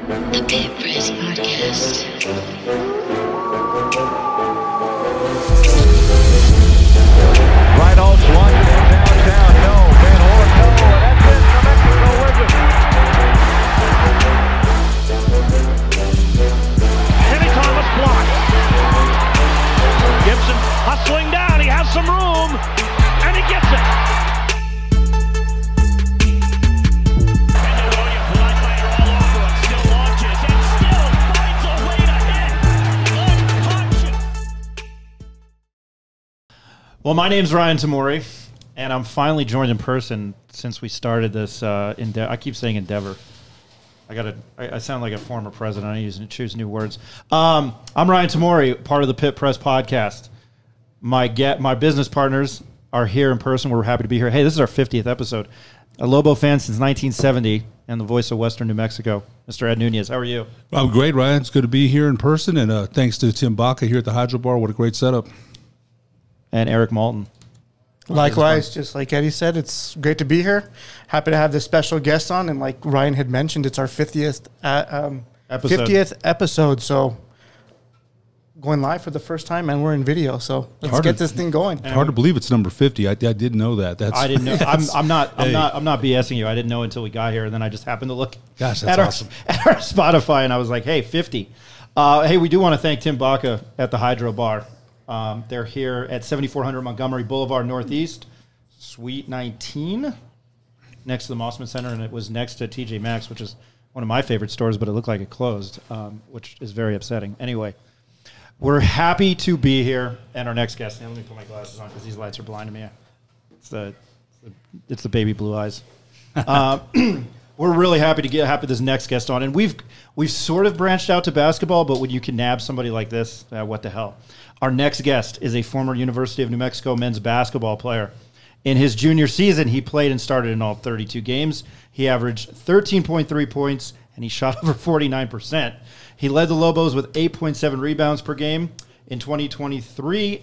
The Pit Press Podcast. Right all swung downtown. No, Van Horn, no, and that's it. New Mexico wins it. Kenny Thomas blocked. Gibson hustling down. He has some room, and he gets it. Well, my name's Ryan Tomari, and I'm finally joined in person since we started this I keep saying endeavor. I sound like a former president. I need to choose new words. I'm Ryan Tomari, part of the Pit Press Podcast. My business partners are here in person. We're happy to be here. Hey, this is our 50th episode. A Lobo fan since 1970 and the voice of Western New Mexico, Mr. Ed Nunez. How are you? I'm great, Ryan. It's good to be here in person, and thanks to Tim Baca here at the HydroBar. What a great setup. And Erik Moulton. Likewise, just like Eddie said, it's great to be here. Happy to have this special guest on, and like Ryan had mentioned, it's our 50th episode. So going live for the first time, and we're in video. So let's get this thing going. Hard to believe it's number 50. I didn't know that. I didn't know. I'm not BSing you. I didn't know until we got here, and then I just happened to look at awesome. At our Spotify, and I was like, hey, 50. Hey, we do want to thank Tim Baca at the HydroBar. They're here at 7400 Montgomery Boulevard Northeast, Suite 19, next to the Mossman Center, and it was next to TJ Maxx, which is one of my favorite stores, but it looked like it closed, which is very upsetting. Anyway, we're happy to be here, and our next guest. Now, let me put my glasses on because these lights are blinding me. It's the baby blue eyes. We're really happy to have this next guest on, and we've sort of branched out to basketball, but when you can nab somebody like this, what the hell? Our next guest is a former University of New Mexico men's basketball player. In his junior season, he played and started in all 32 games. He averaged 13.3 points, and he shot over 49%. He led the Lobos with 8.7 rebounds per game in 2013,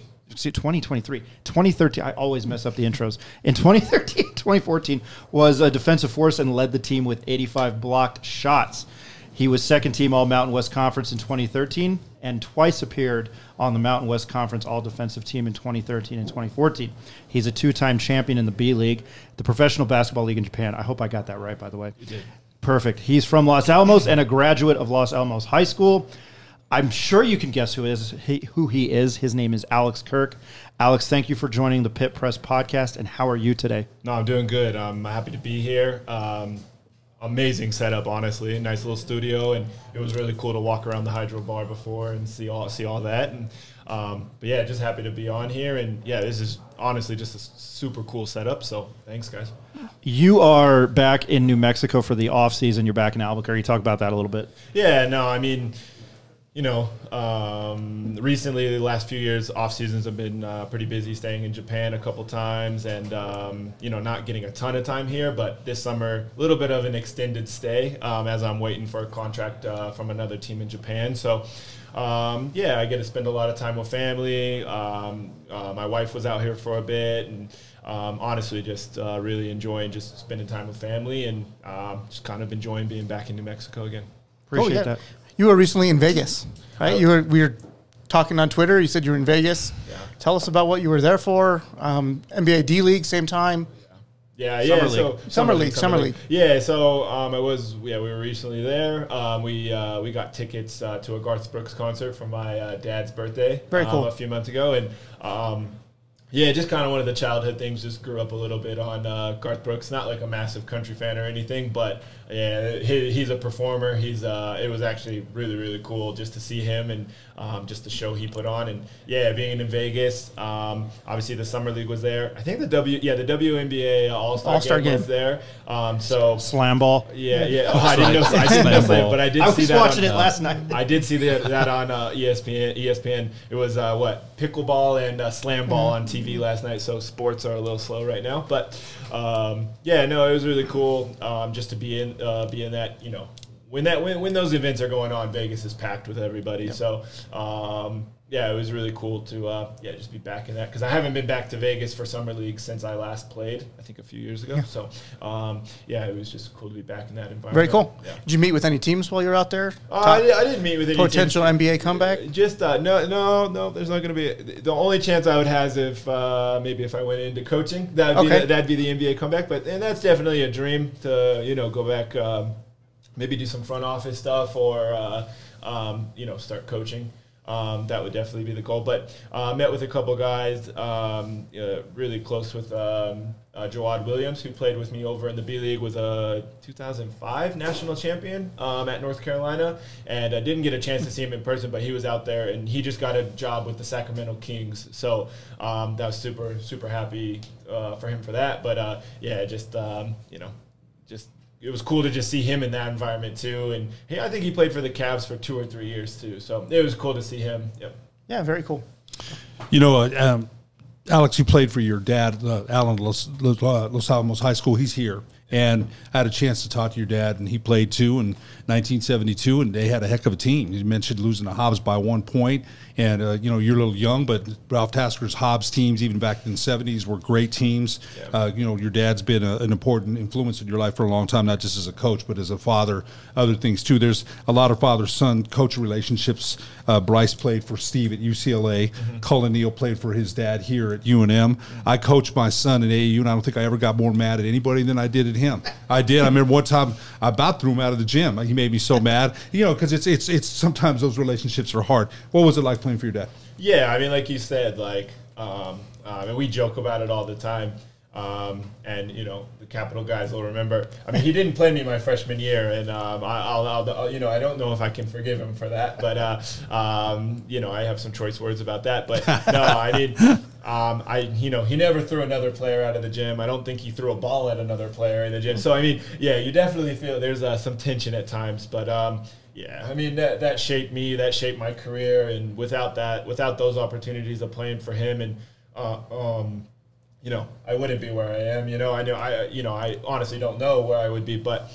I always mess up the intros. In 2013, 2014 was a defensive force and led the team with 85 blocked shots. He was second team All Mountain West Conference in 2013 and twice appeared on the Mountain West Conference All Defensive Team in 2013 and 2014. He's a two-time champion in the B League, the Professional Basketball League in Japan. I hope I got that right, by the way. You did. Perfect. He's from Los Alamos and a graduate of Los Alamos High School. I'm sure you can guess who he is. His name is Alex Kirk. Alex, thank you for joining the Pit Press Podcast, and how are you today? No, I'm doing good. I'm happy to be here. Amazing setup, honestly. Nice little studio, and it was really cool to walk around the HydroBar before and see all that. And but yeah, just happy to be on here. And yeah, this is honestly just a super cool setup. So thanks, guys. You are back in New Mexico for the off season. You're back in Albuquerque. Talk about that a little bit. Yeah, no, I mean, you know, recently, the last few years, off seasons have been pretty busy, staying in Japan a couple times, and you know, not getting a ton of time here. But this summer, a little bit of an extended stay as I'm waiting for a contract from another team in Japan. So, yeah, I get to spend a lot of time with family. My wife was out here for a bit, and honestly, just really enjoying just spending time with family, and just kind of enjoying being back in New Mexico again. Appreciate that. You were recently in Vegas, right? We were talking on Twitter. You said you were in Vegas. Yeah. Tell us about what you were there for. NBA D League, same time. Yeah. Summer League. Yeah, so we were recently there. We got tickets to a Garth Brooks concert for my dad's birthday. Very cool. A few months ago, and yeah, just kind of one of the childhood things. Just grew up a little bit on Garth Brooks. Not like a massive country fan or anything, but yeah, he's a performer. It was actually really, really cool just to see him and just the show he put on. And yeah, being in Vegas, obviously the Summer League was there. I think the WNBA All-Star game was there. So Slam ball. Yeah. Oh, I didn't know Slam, but I did see that. I was watching it last night. I did see that on ESPN. It was pickleball and slam ball on TV last night. So sports are a little slow right now, but yeah, no, it was really cool just to be in that, you know, when those events are going on, Vegas is packed with everybody. Yep. So yeah, it was really cool to just be back in that, because I haven't been back to Vegas for summer league since I last played, I think a few years ago. So it was just cool to be back in that environment. Very cool. Yeah. Did you meet with any teams while you were out there? I didn't meet with any potential teams. NBA comeback. Just no. There's not going to be the only chance I would have if maybe if I went into coaching, that'd be the NBA comeback. And that's definitely a dream to go back, maybe do some front office stuff or start coaching. That would definitely be the goal. But met with a couple guys, really close with Jawad Williams, who played with me over in the B League, was a 2005 national champion at North Carolina. And I didn't get a chance to see him in person, but he was out there, and he just got a job with the Sacramento Kings. So that was super, super happy for him for that. But, it was cool to just see him in that environment too, and I think he played for the Cavs for 2 or 3 years too. So it was cool to see him. Yep. Yeah, very cool. Alex, you played for your dad, Alan Los Alamos High School. He's here, and I had a chance to talk to your dad, and he played too in 1972, and they had a heck of a team. You mentioned losing to Hobbs by 1 point, and you're a little young, but Ralph Tasker's Hobbs teams, even back in the 70s, were great teams. Yeah. Your dad's been an important influence in your life for a long time, not just as a coach, but as a father, other things too. There's a lot of father-son coach relationships. Bryce played for Steve at UCLA. Mm-hmm. Cullen Neal played for his dad here at UNM. Mm-hmm. I coached my son at AAU, and I don't think I ever got more mad at anybody than I did at him. I did. I remember one time I about threw him out of the gym. He made me so mad, because it's sometimes those relationships are hard. What was it like playing for your dad? Yeah, I mean, like you said, and we joke about it all the time. And the Capital guys will remember. I mean, he didn't play me my freshman year, and I don't know if I can forgive him for that, but I have some choice words about that. But no, I mean, he never threw another player out of the gym. I don't think he threw a ball at another player in the gym. So I mean, yeah, you definitely feel there's some tension at times, but yeah, I mean that shaped me, that shaped my career, and without those opportunities of playing for him, and I wouldn't be where I am. I honestly don't know where I would be, but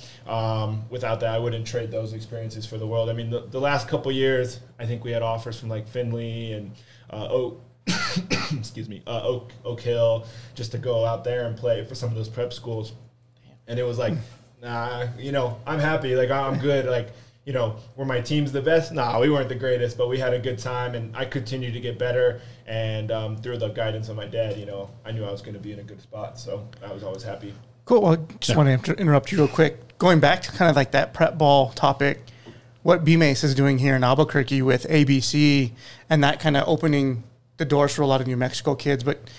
without that, I wouldn't trade those experiences for the world. I mean, the last couple years, I think we had offers from like Findlay and Oak Hill, just to go out there and play for some of those prep schools, and it was like, nah, I'm happy, like I'm good, like. Were my teams the best? Nah, we weren't the greatest, but we had a good time, and I continued to get better. And through the guidance of my dad, I knew I was going to be in a good spot, so I was always happy. Cool. Well, just want to interrupt you real quick. Going back to kind of like that prep ball topic, what BMACE is doing here in Albuquerque with ABC and that kind of opening the doors for a lot of New Mexico kids. But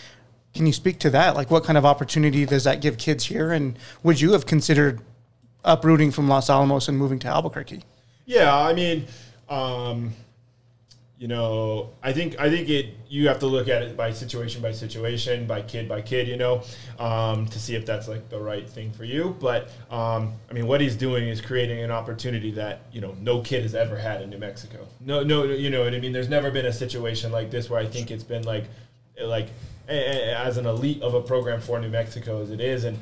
can you speak to that? Like, what kind of opportunity does that give kids here? And would you have considered uprooting from Los Alamos and moving to Albuquerque? Yeah, I mean, I think you have to look at it by situation, by kid, to see if that's like the right thing for you. But I mean, what he's doing is creating an opportunity that no kid has ever had in New Mexico. No, you know what I mean. There's never been a situation like this where I think it's been like as an elite of a program for New Mexico as it is, and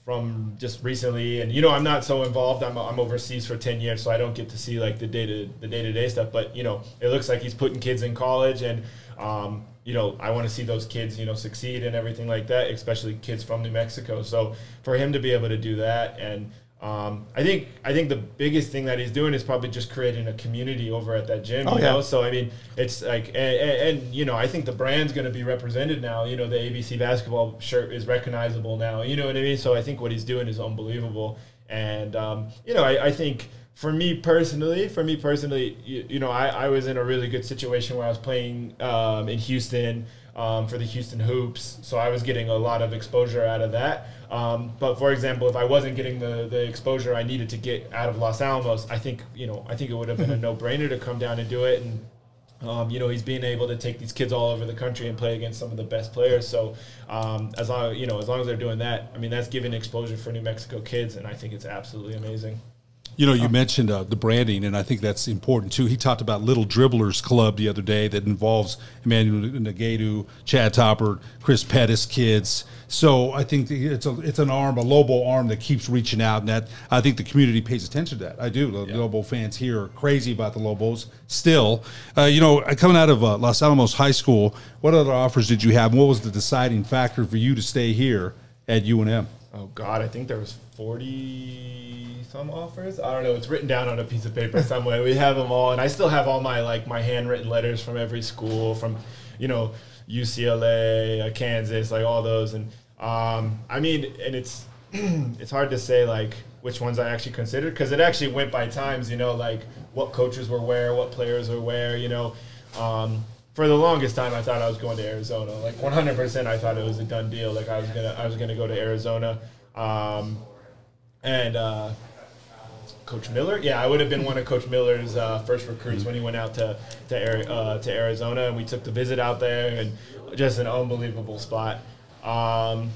from just recently, and I'm not so involved. I'm overseas for 10 years, so I don't get to see like the day-to-day stuff. But it looks like he's putting kids in college, and I want to see those kids succeed and everything like that, especially kids from New Mexico. So for him to be able to do that, and I think the biggest thing that he's doing is probably just creating a community over at that gym. So I mean, it's like, and I think the brand's going to be represented now. The ABC basketball shirt is recognizable now. You know what I mean? So I think what he's doing is unbelievable. And I think for me personally, I was in a really good situation where I was playing in Houston for the Houston Hoops, so I was getting a lot of exposure out of that. But for example, if I wasn't getting the exposure I needed to get out of Los Alamos, I think it would have been a no-brainer to come down and do it. And he's being able to take these kids all over the country and play against some of the best players. So as long as they're doing that, I mean, that's giving exposure for New Mexico kids, and I think it's absolutely amazing. You know, you mentioned the branding, and I think that's important too. He talked about Little Dribblers Club the other day that involves Emmanuel Negadu, Chad Topper, Chris Pettis kids. So I think it's an arm, a Lobo arm that keeps reaching out, and that I think the community pays attention to that. I do. The Lobo fans here are crazy about the Lobos still. You know, coming out of Los Alamos High School, what other offers did you have? And what was the deciding factor for you to stay here at UNM? Oh, God, I think there was 40-some offers. I don't know. It's written down on a piece of paper somewhere. We have them all, and I still have all my handwritten letters from every school, from, you know, UCLA, Kansas, like all those. And, I mean, and it's it's hard to say, like, which ones I actually considered, because it actually went by times, you know, like what coaches were where, what players were where, you know. For the longest time, I thought I was going to Arizona. Like 100%, I thought it was a done deal. Like I was gonna go to Arizona, and Coach Miller. Yeah, I would have been one of Coach Miller's first recruits when he went out to Arizona, and we took the visit out there, and just an unbelievable spot.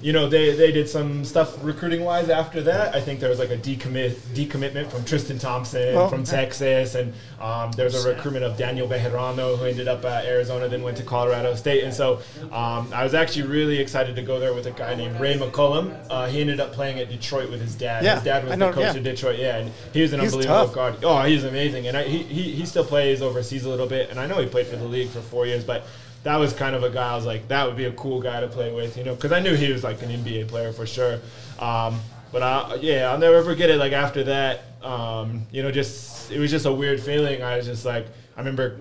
You know, they did some stuff recruiting wise after that. I think there was like a decommitment from Tristan Thompson from Texas, and there's a recruitment of Daniel Bejarano, who ended up at Arizona, then went to Colorado State. And so I was actually really excited to go there with a guy named Ray McCullum. He ended up playing at Detroit with his dad. Yeah, his dad was the coach of Detroit. Yeah, and he was an unbelievable tough. guard. Oh, he's amazing, and he still plays overseas a little bit. And I know he played for the league for 4 years, but that was kind of a guy I was like, that would be a cool guy to play with, you know, because I knew he was like an NBA player for sure. But I'll never forget it. Like after that, you know, it was just a weird feeling. I was just like, I remember,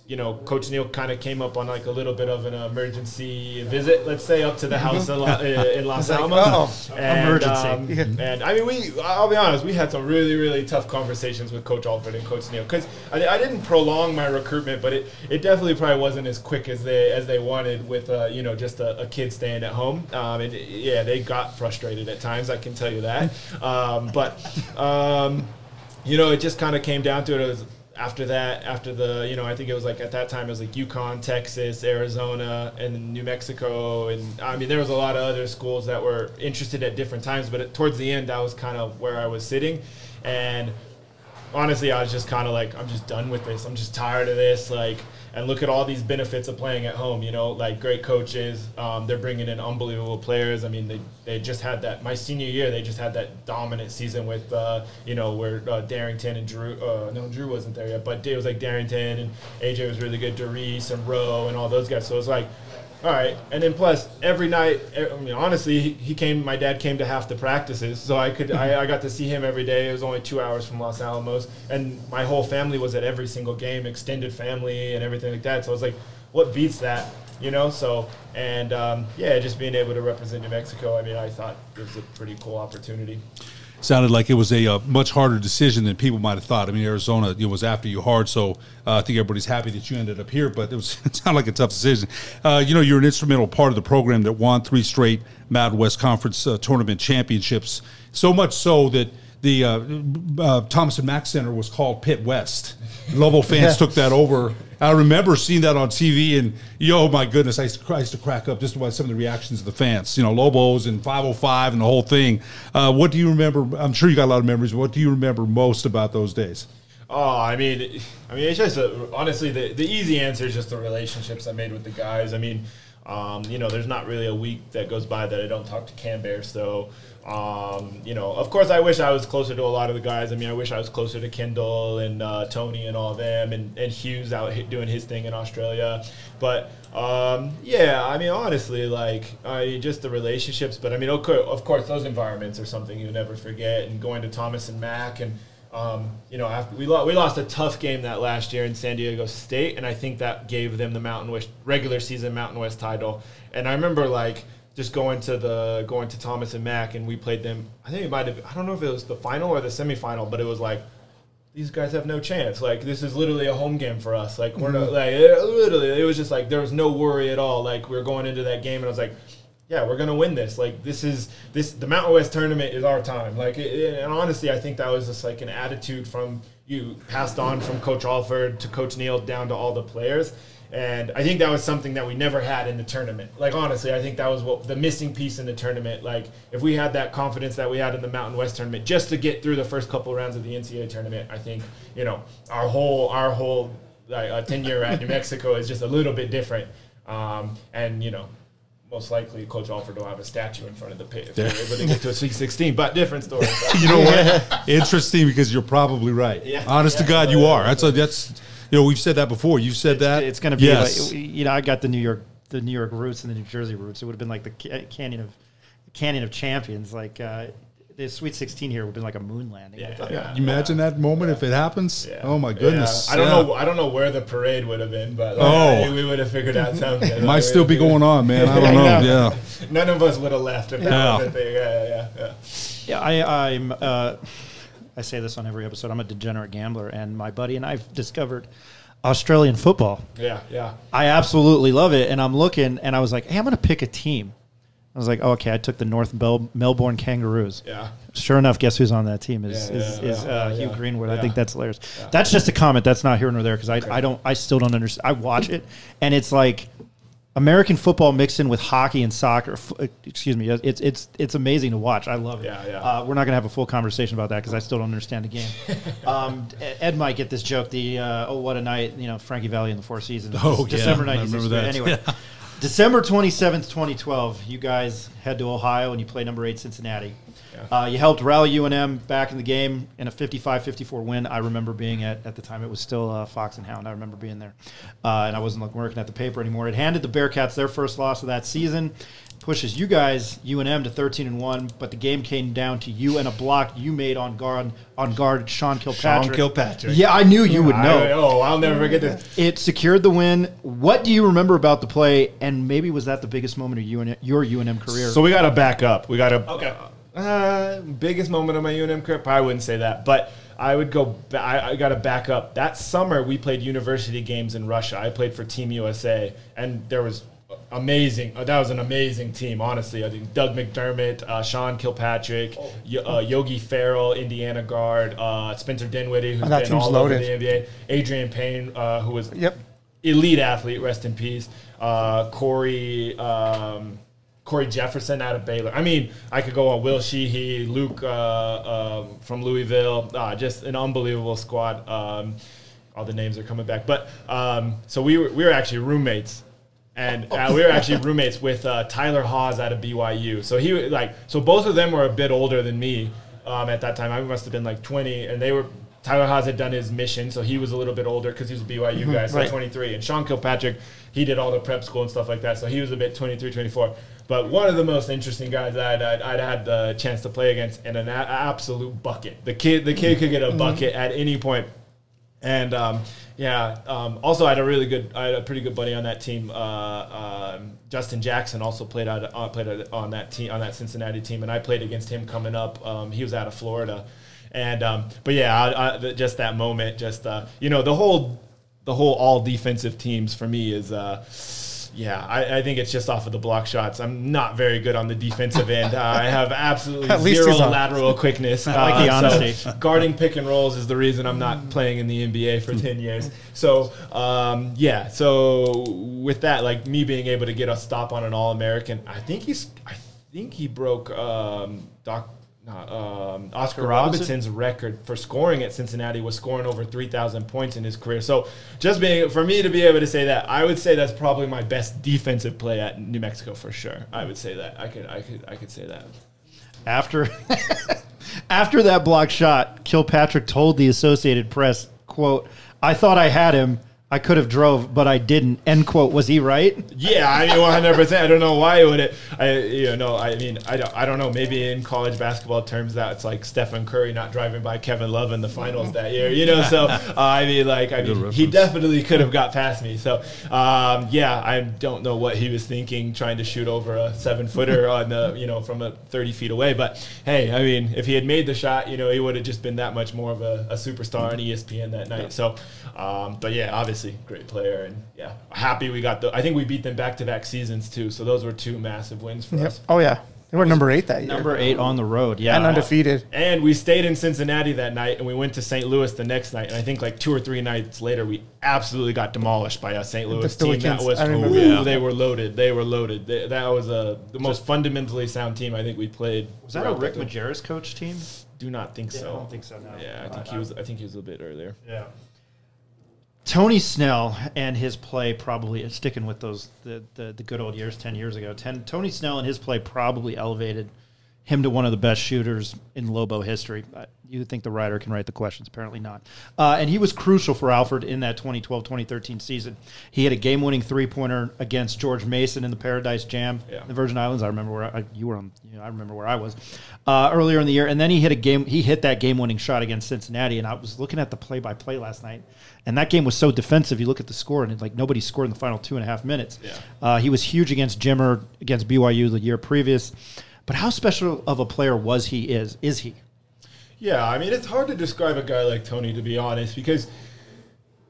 you know, Coach Neal kind of came up on like a little bit of an emergency visit, let's say, up to the house in Los Alamos. Emergency. And I mean, I'll be honest, we had some really, really tough conversations with Coach Alford and Coach Neal, because I didn't prolong my recruitment, but it definitely probably wasn't as quick as they wanted with, you know, just a kid staying at home. They got frustrated at times, I can tell you that. You know, it just kind of came down to it. It was after the, you know, I think it was like at that time it was like UConn, Texas, Arizona, and New Mexico. And I mean, there was a lot of other schools that were interested at different times, but towards the end, that was kind of where I was sitting. And honestly, I was just kind of like, I'm just done with this. I'm just tired of this. Like, and look at all these benefits of playing at home, you know, like great coaches. They're bringing in unbelievable players. I mean, they just had that, my senior year, they just had that dominant season with, you know, where Darrington and Drew, no, Drew wasn't there yet, but it was like Darrington and AJ was really good, Doris and Rowe and all those guys. So it was like, all right. And then plus every night, I mean, honestly, my dad came to half the practices, so I got to see him every day. It was only 2 hours from Los Alamos, and my whole family was at every single game, extended family and everything like that. So I was like, what beats that, you know? So, and just being able to represent New Mexico, I mean, I thought it was a pretty cool opportunity. Sounded like it was a much harder decision than people might have thought. I mean, Arizona, was after you hard, so I think everybody's happy that you ended up here, but it sounded like a tough decision. You know, you're an instrumental part of the program that won 3 straight Mountain West Conference tournament championships, so much so that the Thomas and Mack Center was called Pitt West. Lobo fans took that over. I remember seeing that on TV, and oh my goodness, I used to crack up just about some of the reactions of the fans. You know, Lobos and 505 and the whole thing. What do you remember? I'm sure you got a lot of memories. But what do you remember most about those days? Oh, I mean, it's just honestly the easy answer is just the relationships I made with the guys. I mean, you know, there's not really a week that goes by that I don't talk to Cam Bairstow. You know, of course, I wish I was closer to a lot of the guys. I mean, I wish I was closer to Kendall and Tony and all of them, and Hughes out doing his thing in Australia. But I mean, honestly, like just the relationships. But I mean, of course, those environments are something you never forget. And going to Thomas and Mack, and you know, after we lost a tough game that last year in San Diego State, and I think that gave them the Mountain West regular season Mountain West title. And I remember like just going to Thomas and Mack, and we played them. I think it might have. I don't know if it was the final or the semifinal, but it was like, these guys have no chance. Like, this is literally a home game for us. Like, we're not, like, literally, it was just like there was no worry at all. Like, we were going into that game, and I was like, yeah, we're gonna win this. Like the Mountain West tournament is our time. Like, and honestly, I think that was just like an attitude from you passed on from Coach Alford to Coach Neal down to all the players. And I think that was something that we never had in the tournament. Like, honestly, I think that was what the missing piece in the tournament. Like, if we had that confidence that we had in the Mountain West tournament just to get through the first couple rounds of the NCAA tournament, I think, you know, our whole tenure at New Mexico is just a little bit different. And, you know, most likely Coach Alford will have a statue in front of the pit if they're able to get to a Sweet 16, but different story. You know what? Interesting, because you're probably right. Yeah. Honest to God, you are. That's you know, we've said that before. You've said that. It's going to be yes. like, you know, I got the New York roots and the New Jersey roots. It would have been like the Canyon of Champions. Like the Sweet 16 here would have been like a moon landing. Yeah. You imagine that moment if it happens? Yeah. Oh my goodness! Yeah. I don't know where the parade would have been, but we would have figured out something. It might still be going on, man. I don't know. Yeah. None of us would have left if that was the thing. Yeah. I say this on every episode. I'm a degenerate gambler, and my buddy and I've discovered Australian football. Yeah. I absolutely love it, and I'm looking, and I was like, hey, I'm going to pick a team. I was like, oh, okay, I took the North Melbourne Kangaroos. Yeah. Sure enough, guess who's on that team is Hugh Greenwood. I think that's hilarious. Yeah. That's just a comment. That's not here nor there because I still don't understand. I watch it, and it's like American football mixed in with hockey and soccer. Excuse me. It's amazing to watch. I love it. Yeah. We're not going to have a full conversation about that because I still don't understand the game. Ed might get this joke. What a night, you know, Frankie Valli in the Four Seasons. December 96. Anyway. Yeah. December 27th, 2012, you guys head to Ohio and you play number 8 Cincinnati. Yeah. You helped rally UNM back in the game in a 55-54 win. I remember being at the time, it was still Fox and Hound. I remember being there. And I wasn't working at the paper anymore. It handed the Bearcats their first loss of that season. Pushes you guys, UNM, to 13-1, but the game came down to you and a block you made on guard Sean Kilpatrick. Yeah, I knew you would know. I'll never forget this. It secured the win. What do you remember about the play? And maybe was that the biggest moment of your UNM career? So we got to back up. Biggest moment of my UNM career? I wouldn't say that, but I would go. I got to back up. That summer we played university games in Russia. I played for Team USA, and there was amazing. That was an amazing team, honestly. I think Doug McDermott, Sean Kilpatrick, Yogi Farrell, Indiana guard, Spencer Dinwiddie, who's been all over the NBA, Adrian Payne, who was elite athlete, rest in peace, Corey Jefferson out of Baylor. I mean, I could go on Will Sheehy, Luke from Louisville, just an unbelievable squad. All the names are coming back. But so we were actually roommates. And we were actually roommates with Tyler Hawes out of BYU. So both of them were a bit older than me at that time. I must have been like 20, and Tyler Hawes had done his mission, so he was a little bit older because he was a BYU guy, so 23. And Sean Kilpatrick, he did all the prep school and stuff like that, so he was a bit 23, 24. But one of the most interesting guys I'd had the chance to play against, and an absolute bucket. The kid could get a bucket at any point. And also I had a pretty good buddy on that team. Justin Jackson also played on that team, on that Cincinnati team, and I played against him coming up. He was out of Florida, and just that moment, the whole all defensive teams for me is. I think it's just off of the block shots. I'm not very good on the defensive end. I have absolutely zero lateral quickness. I like the honesty. So guarding pick and rolls is the reason I'm not playing in the NBA for 10 years. So, so with that, like me being able to get a stop on an All-American, I think he broke Oscar Robinson's record for scoring at Cincinnati was scoring over 3,000 points in his career. So for me to be able to say that, I would say that's probably my best defensive play at New Mexico for sure. I would say that. I could say that. After that block shot, Kilpatrick told the Associated Press, quote, "I thought I had him. I could have drove, but I didn't." End quote. Was he right? Yeah, I mean, 100%. I don't know why it would. I don't know. Maybe in college basketball terms, that's like Stephen Curry not driving by Kevin Love in the finals that year. So he definitely could have got past me. So I don't know what he was thinking, trying to shoot over a 7-footer on the from 30 feet away. But hey, I mean, if he had made the shot, he would have just been that much more of a superstar on ESPN that night. So, but yeah, obviously. obviously great player, and yeah, happy we got I think we beat them back-to-back seasons too. So those were 2 massive wins for us. Oh yeah, they were number 8 that year. Number 8 on the road, yeah, and undefeated. And we stayed in Cincinnati that night, and we went to St. Louis the next night. And I think like 2 or 3 nights later, we absolutely got demolished by a St. Louis team. That was they were loaded. They were loaded. That was the most fundamentally sound team I think we played. Was that a Rick Majerus coach team? Do not think so. I don't think so. No. Yeah, I think he was a bit earlier. Yeah. Tony Snell and his play probably sticking with the good old years 10 years ago. Tony Snell and his play probably elevated him to one of the best shooters in Lobo history. You think the writer can write the questions? Apparently not. And he was crucial for Alford in that 2012-2013 season. He had a game-winning three-pointer against George Mason in the Paradise Jam, the Virgin Islands. I remember where you were on. I remember where I was earlier in the year. And then he hit that game-winning shot against Cincinnati. And I was looking at the play-by-play last night, and that game was so defensive. You look at the score, and like nobody scored in the final 2.5 minutes. Yeah. He was huge against Jimmer, against BYU the year previous. But how special of a player is he? Yeah, I mean, it's hard to describe a guy like Tony, to be honest, because,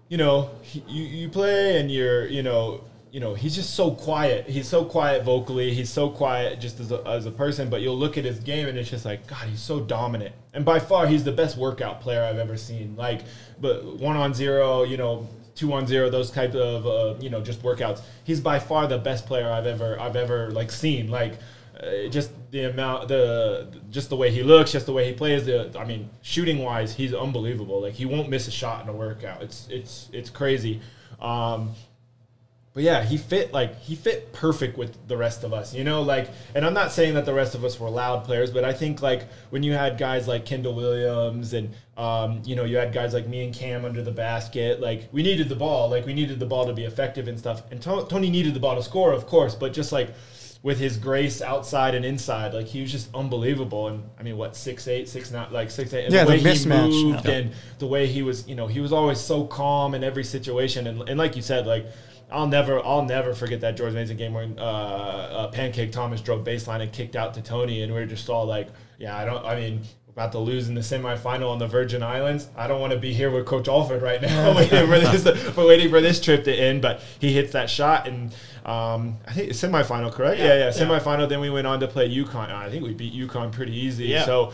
you play and he's just so quiet. He's so quiet vocally. He's so quiet just as a person, but you'll look at his game and it's just like, God, he's so dominant. And by far, he's the best workout player I've ever seen. Like, but 1-on-0, 2-on-0, those types of, just workouts. He's by far the best player I've ever like seen. Like, just the amount, just the way he looks, just the way he plays. Shooting wise, he's unbelievable. Like, he won't miss a shot in a workout. It's crazy. But yeah, he fit perfect with the rest of us, and I'm not saying that the rest of us were loud players, but I think like when you had guys like Kendall Williams and you had guys like me and Cam under the basket, like we needed the ball, to be effective and stuff. And Tony needed the ball to score, of course, but just like with his grace outside and inside, like he was just unbelievable. And I mean, 6'8", 6'9", like 6'8". And yeah, the way the mismatch. He moved and the way he was, he was always so calm in every situation. And like you said, like I'll never forget that George Mason game when Pancake Thomas drove baseline and kicked out to Tony, and we were just all like, we're about to lose in the semifinal on the Virgin Islands. I don't want to be here with Coach Alford right now waiting for this trip to end. But he hits that shot, and I think it's semifinal, correct? Yeah, semifinal. Then we went on to play UConn. I think we beat UConn pretty easy. Yeah. So,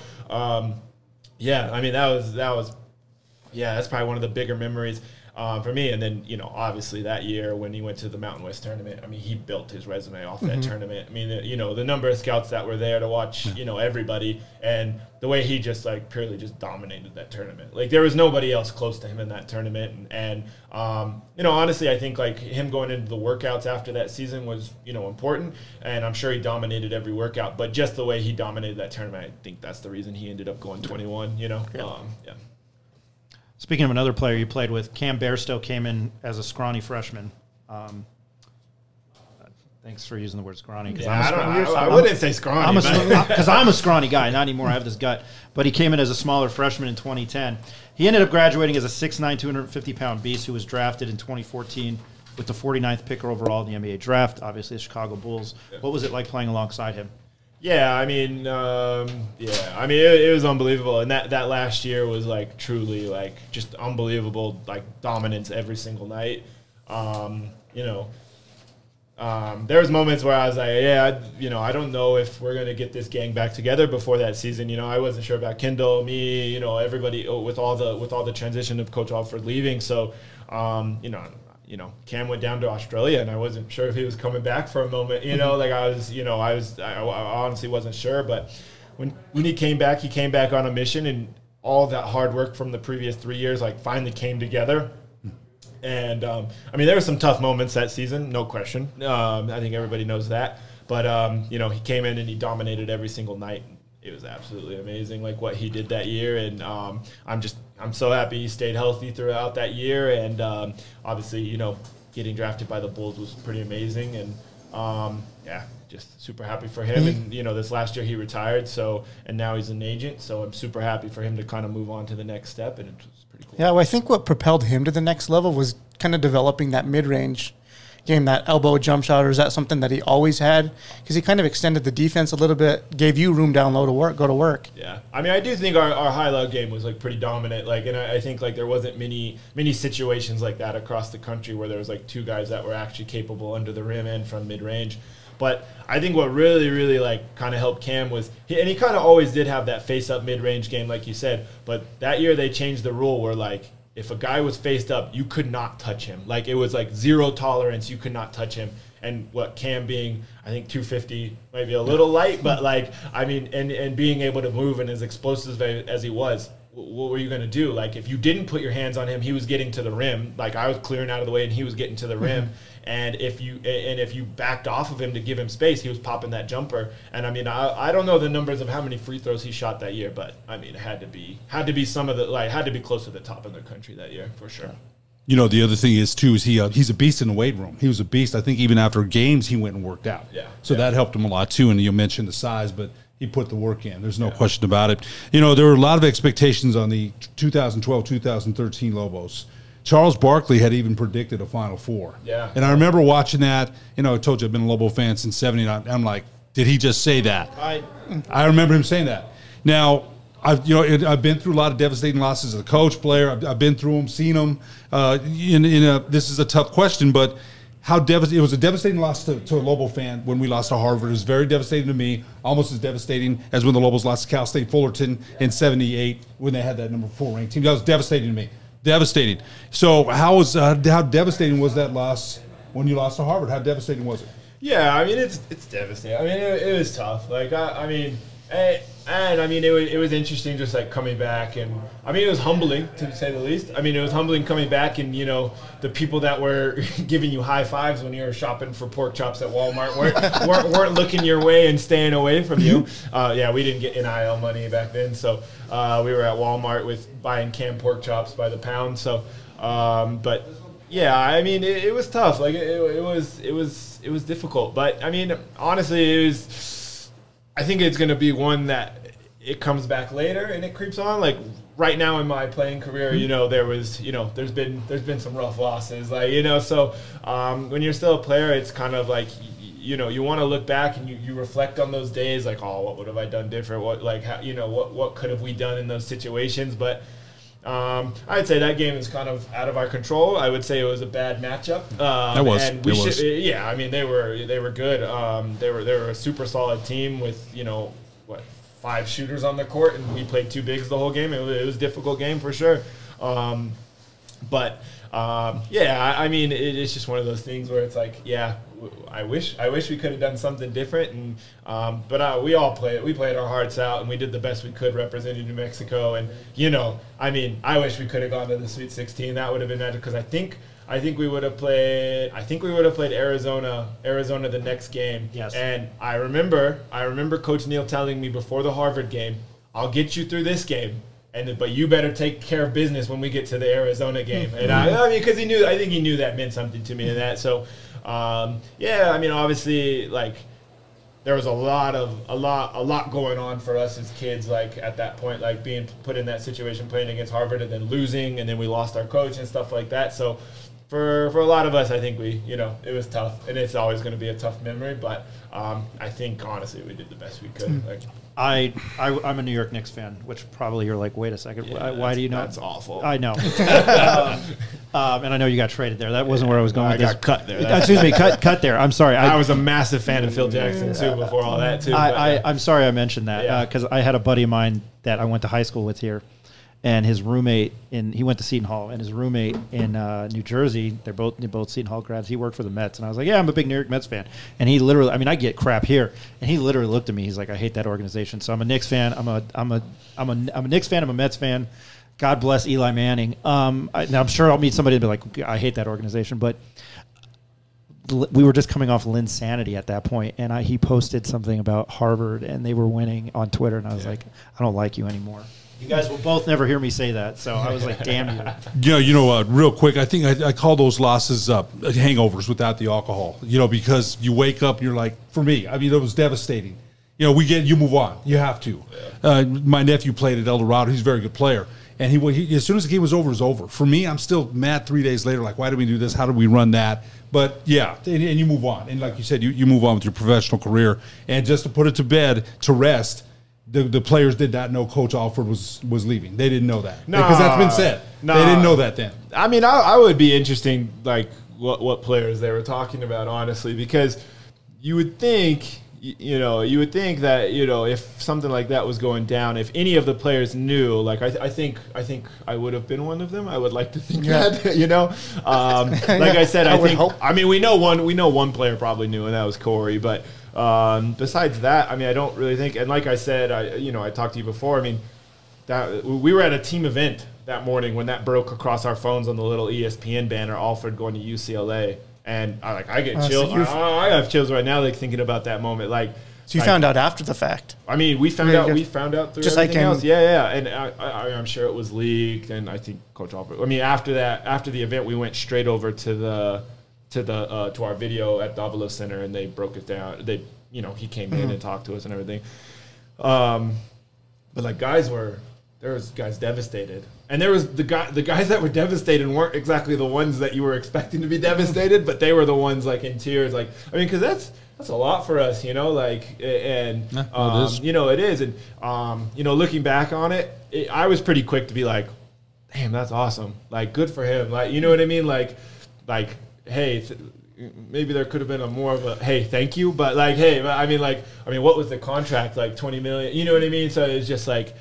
that's probably one of the bigger memories for me. And then, obviously that year when he went to the Mountain West tournament, he built his resume off that tournament. The number of scouts that were there to watch, everybody, and the way he just purely just dominated that tournament. Like there was nobody else close to him in that tournament. And honestly, I think like him going into the workouts after that season was, important. And I'm sure he dominated every workout, but just the way he dominated that tournament, I think that's the reason he ended up going 21, Yeah. Speaking of another player you played with, Cam Bairstow came in as a scrawny freshman. Thanks for using the word scrawny. I wouldn't say scrawny. Because I'm a scrawny guy. Not anymore. I have this gut. But he came in as a smaller freshman in 2010. He ended up graduating as a 6'9", 250-pound beast who was drafted in 2014 with the 49th pick overall in the NBA draft, obviously the Chicago Bulls. Yeah. What was it like playing alongside him? Yeah, it was unbelievable, and that last year was like truly like just unbelievable, like dominance every single night. There was moments where I was like, I don't know if we're gonna get this gang back together before that season. I wasn't sure about Kendall, me, everybody with all the transition of Coach Alford leaving. So, Cam went down to Australia, and I wasn't sure if he was coming back for a moment. I honestly wasn't sure. But when he came back on a mission, and all that hard work from the previous 3 years, finally came together. And there were some tough moments that season, no question. I think everybody knows that. But he came in and he dominated every single night. It was absolutely amazing, like what he did that year, and I'm so happy he stayed healthy throughout that year, and obviously, getting drafted by the Bulls was pretty amazing, and just super happy for him. And this last year he retired, and now he's an agent, so I'm super happy for him to kind of move on to the next step, and it was pretty cool. Yeah, well, I think what propelled him to the next level was kind of developing that mid-range game that elbow jump shot, or is that something that he always had? Because he kind of extended the defense a little bit, gave you room down low to go to work. Yeah, I mean, I do think our high-low game was like pretty dominant. Like, and I think like there wasn't many situations like that across the country where there was like two guys that were actually capable under the rim and from mid-range. But I think what really like kind of helped Cam was, he kind of always did have that face-up mid-range game, like you said. But that year they changed the rule where like, if a guy was faced up, you could not touch him. Like, it was like zero tolerance. You could not touch him. And what Cam being, I think 250, maybe a little light, but like, I mean, and being able to move and as explosive as he was, what were you going to do? Like, if you didn't put your hands on him, he was getting to the rim. Like, I was clearing out of the way and he was getting to the rim. And if you backed off of him to give him space, he was popping that jumper. And I mean, I don't know the numbers of how many free throws he shot that year, but I mean, it had to be some of the, like, had to be close to the top of the country that year for sure. You know, the other thing is too is he's a beast in the weight room. He was a beast. I think even after games he went and worked out. Yeah. So that helped him a lot too. And you mentioned the size, but he put the work in. There's no question about it. You know, there were a lot of expectations on the 2012-2013 Lobos. Charles Barkley had even predicted a Final Four. Yeah. And I remember watching that. You know, I told you I've been a Lobo fan since '70. I'm like, did he just say that? I remember him saying that. Now, I've been through a lot of devastating losses as a coach, player. I've been through them, seen them. This is a tough question, but it was a devastating loss to a Lobo fan when we lost to Harvard. It was very devastating to me, almost as devastating as when the Lobos lost to Cal State Fullerton in '78 when they had that number 4 ranked team. That was devastating to me. Devastating. So how devastating was that loss when you lost to Harvard? How devastating was it? Yeah, I mean, it's devastating. I mean, it was tough. Like, it was interesting just like coming back, and I mean, it was humbling to say the least. I mean, it was humbling coming back, and you know, the people that were giving you high fives when you were shopping for pork chops at Walmart weren't looking your way and staying away from you. Yeah, we didn't get NIL money back then, so we were at Walmart buying canned pork chops by the pound. So, but yeah, I mean, it was tough. Like it was difficult, but I mean, honestly, it was. I think it's going to be one that it comes back later and it creeps on. Like right now in my playing career, you know, there's been some rough losses, like, you know, so when you're still a player, it's kind of like, you know, you want to look back and you reflect on those days, like, oh, what would have I done different? What could have we done in those situations? But I'd say that game is kind of out of our control. I would say it was a bad matchup. Yeah, I mean, they were good. They were a super solid team with, you know, 5 shooters on the court, and we played 2 bigs the whole game. It was a difficult game for sure. Yeah, I mean, it's just one of those things where it's like, yeah, I wish we could have done something different, and but we played our hearts out, and we did the best we could representing New Mexico. And you know, I mean, I wish we could have gone to the Sweet 16. That would have been better, because I think we would have played Arizona the next game. Yes. And I remember Coach Neal telling me before the Harvard game, I'll get you through this game, but you better take care of business when we get to the Arizona game. And I mean, because I think he knew that meant something to me, and that. So, yeah, I mean, obviously, like, there was a lot going on for us as kids, like, at that point, like, being put in that situation, playing against Harvard and then losing, and then we lost our coach and stuff like that. So, for a lot of us, I think it was tough, and it's always going to be a tough memory. But I think, honestly, we did the best we could. Like, I'm a New York Knicks fan, which probably you're like, wait a second, yeah, why do you know? That's awful. I know. And I know you got traded there. That wasn't where I was going with this. I got cut there. Excuse me, cut there. I'm sorry. I was a massive fan of Phil Jackson, too, before all that, too. I'm sorry I mentioned that, because I had a buddy of mine that I went to high school with here, and his roommate he went to Seton Hall, and his roommate in New Jersey, they're both Seton Hall grads. He worked for the Mets, and I was like, yeah, I'm a big New York Mets fan. And he literally, I mean, I get crap here, and he literally looked at me. He's like, I hate that organization. So I'm a Knicks fan. I'm a Knicks fan. I'm a Mets fan. God bless Eli Manning. Now I'm sure I'll meet somebody and be like, I hate that organization, but we were just coming off Linsanity at that point, and he posted something about Harvard, and they were winning on Twitter, and I was like, I don't like you anymore. You guys will both never hear me say that, so I was like, damn you. Yeah, you know, real quick, I think I call those losses hangovers without the alcohol, you know, because you wake up and you're like, for me, I mean, it was devastating. You know, you move on. You have to. My nephew played at El Dorado. He's a very good player. And he as soon as the game was over, it was over. For me, I'm still mad 3 days later, like, why did we do this? How did we run that? But, yeah, and you move on. And like you said, you move on with your professional career. And just to put it to bed, to rest, the players did not know Coach Alford was leaving. They didn't know that. No, because that's been said. No. They didn't know that then. I mean, I would be interesting, like, what players they were talking about, honestly, because you would think – you would think that, if something like that was going down, if any of the players knew, like, I think I would have been one of them. I would like to think that, like I said, we know one player probably knew, and that was Corey. But besides that, I mean, I don't really think. And like I said, I talked to you before. I mean, that we were at a team event that morning when that broke across our phones on the little ESPN banner, Alford going to UCLA. And I get chills. I have chills right now, like, thinking about that moment. Like, so you found out after the fact. I mean, we found out. We found out through just everything like else. Yeah. And I'm sure it was leaked. And I think Coach Alford. I mean, after the event, we went straight over to our video at Davila Center, and they broke it down. He came in and talked to us and everything. But like, there was guys devastated. And there was the guys that were devastated weren't exactly the ones that you were expecting to be devastated, but they were the ones, like, in tears. Like, I mean, because that's a lot for us, like, and it is. And looking back on it, I was pretty quick to be like, damn, that's awesome. Like, good for him. Like, you know what I mean? Like, hey. Maybe there could have been more of a hey, thank you, but like, hey, I mean, what was the contract? Like $20 million, you know what I mean? So it's just like,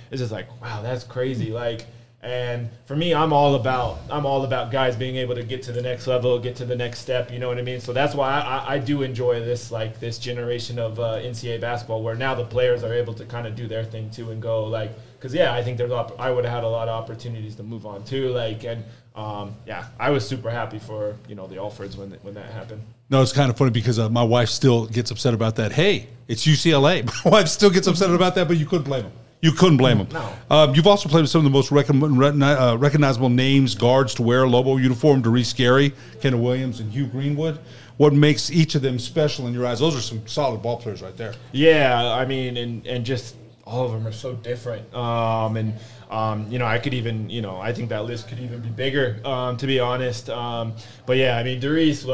wow, that's crazy. Like, and for me, I'm all about guys being able to get to the next level, get to the next step. You know what I mean? So that's why I do enjoy this generation of NCAA basketball, where now the players are able to kind of do their thing too and go, like, because I think I would have had a lot of opportunities to move on too, like, and. I was super happy for, the Alfords when that happened. No, it's kind of funny because my wife still gets upset about that. Hey, it's UCLA. My wife still gets upset about that, but you couldn't blame them. You couldn't blame them. No. You've also played with some of the most recognizable names, guards to wear a Lobo uniform, Doris Gary, Kendall Williams, and Hugh Greenwood. What makes each of them special in your eyes? Those are some solid ball players right there. Yeah, I mean, and just all of them are so different. I could even, I think that list could even be bigger, to be honest. But yeah, I mean, Doris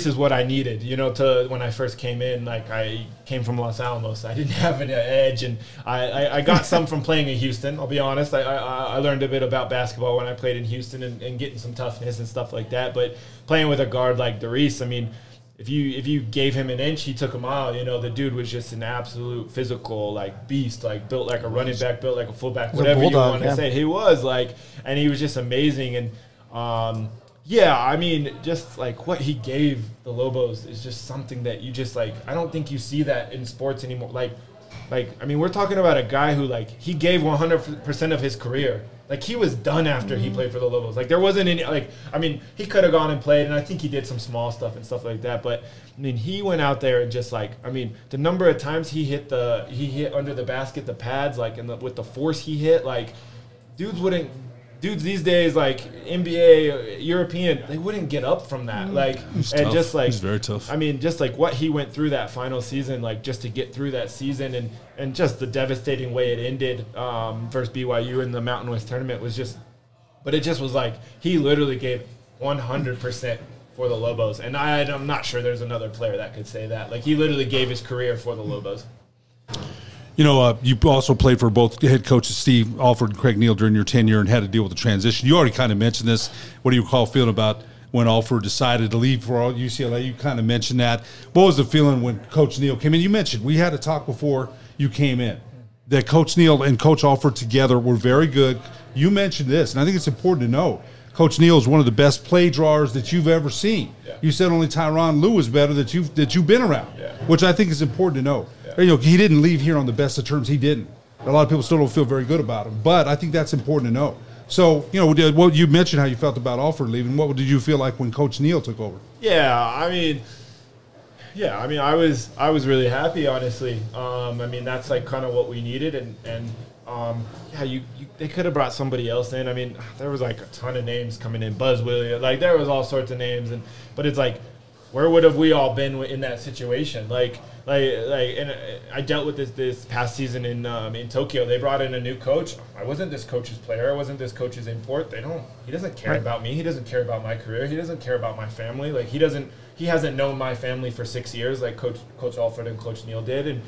is what I needed, when I first came in. Like, I came from Los Alamos, so I didn't have an edge, and I got some from playing in Houston. I'll be honest. I learned a bit about basketball when I played in Houston and getting some toughness and stuff like that. But playing with a guard like Doris, I mean, if you gave him an inch, he took a mile. The dude was just an absolute physical, like, beast, like, built like a running back, built like a fullback, whatever you want to say. He was, like, and he was just amazing. And I mean, just like what he gave the Lobos is just something that you just, like, I don't think you see that in sports anymore. Like, I mean, we're talking about a guy who, like, he gave 100% of his career. Like, he was done after he played for the Lobos. Like, there wasn't any, like, I mean, he could have gone and played, and I think he did some small stuff and stuff like that. But, I mean, he went out there and just, like, I mean, the number of times he hit under the basket, the pads, like, with the force he hit, like, dudes these days, like, NBA, European, they wouldn't get up from that. Like, He's and tough. just like, He's very tough. I mean, just like what he went through that final season, like, just to get through that season, and just the devastating way it ended versus BYU in the Mountain West tournament was just, but it just was like, he literally gave 100% for the Lobos. And I'm not sure there's another player that could say that. Like, he literally gave his career for the Lobos. You also played for both head coaches Steve Alford and Craig Neal during your tenure and had to deal with the transition. You already kind of mentioned this. What do you recall feeling about when Alford decided to leave for UCLA? You kind of mentioned that. What was the feeling when Coach Neal came in? You mentioned we had a talk before you came in that Coach Neal and Coach Alford together were very good. You mentioned this, and I think it's important to know. Coach Neal is one of the best play drawers that you've ever seen. Yeah. You said only Tyronn Lue is better that you've been around, which I think is important to know. Yeah. He didn't leave here on the best of terms. He didn't. A lot of people still don't feel very good about him, but I think that's important to know. So, what you mentioned how you felt about Alford leaving. What did you feel like when Coach Neal took over? I mean, I was really happy, honestly. I mean, that's like kind of what we needed, and they could have brought somebody else in. I mean, there was like a ton of names coming in, Buzz Williams, like there was all sorts of names, but it's like, where would have we all been in that situation? Like and I dealt with this past season in Tokyo. They brought in a new coach. I wasn't this coach's player. I wasn't this coach's import. He doesn't care about me. He doesn't care about my career. He doesn't care about my family. Like he hasn't known my family for 6 years, like Coach Alford and Coach Neal did. And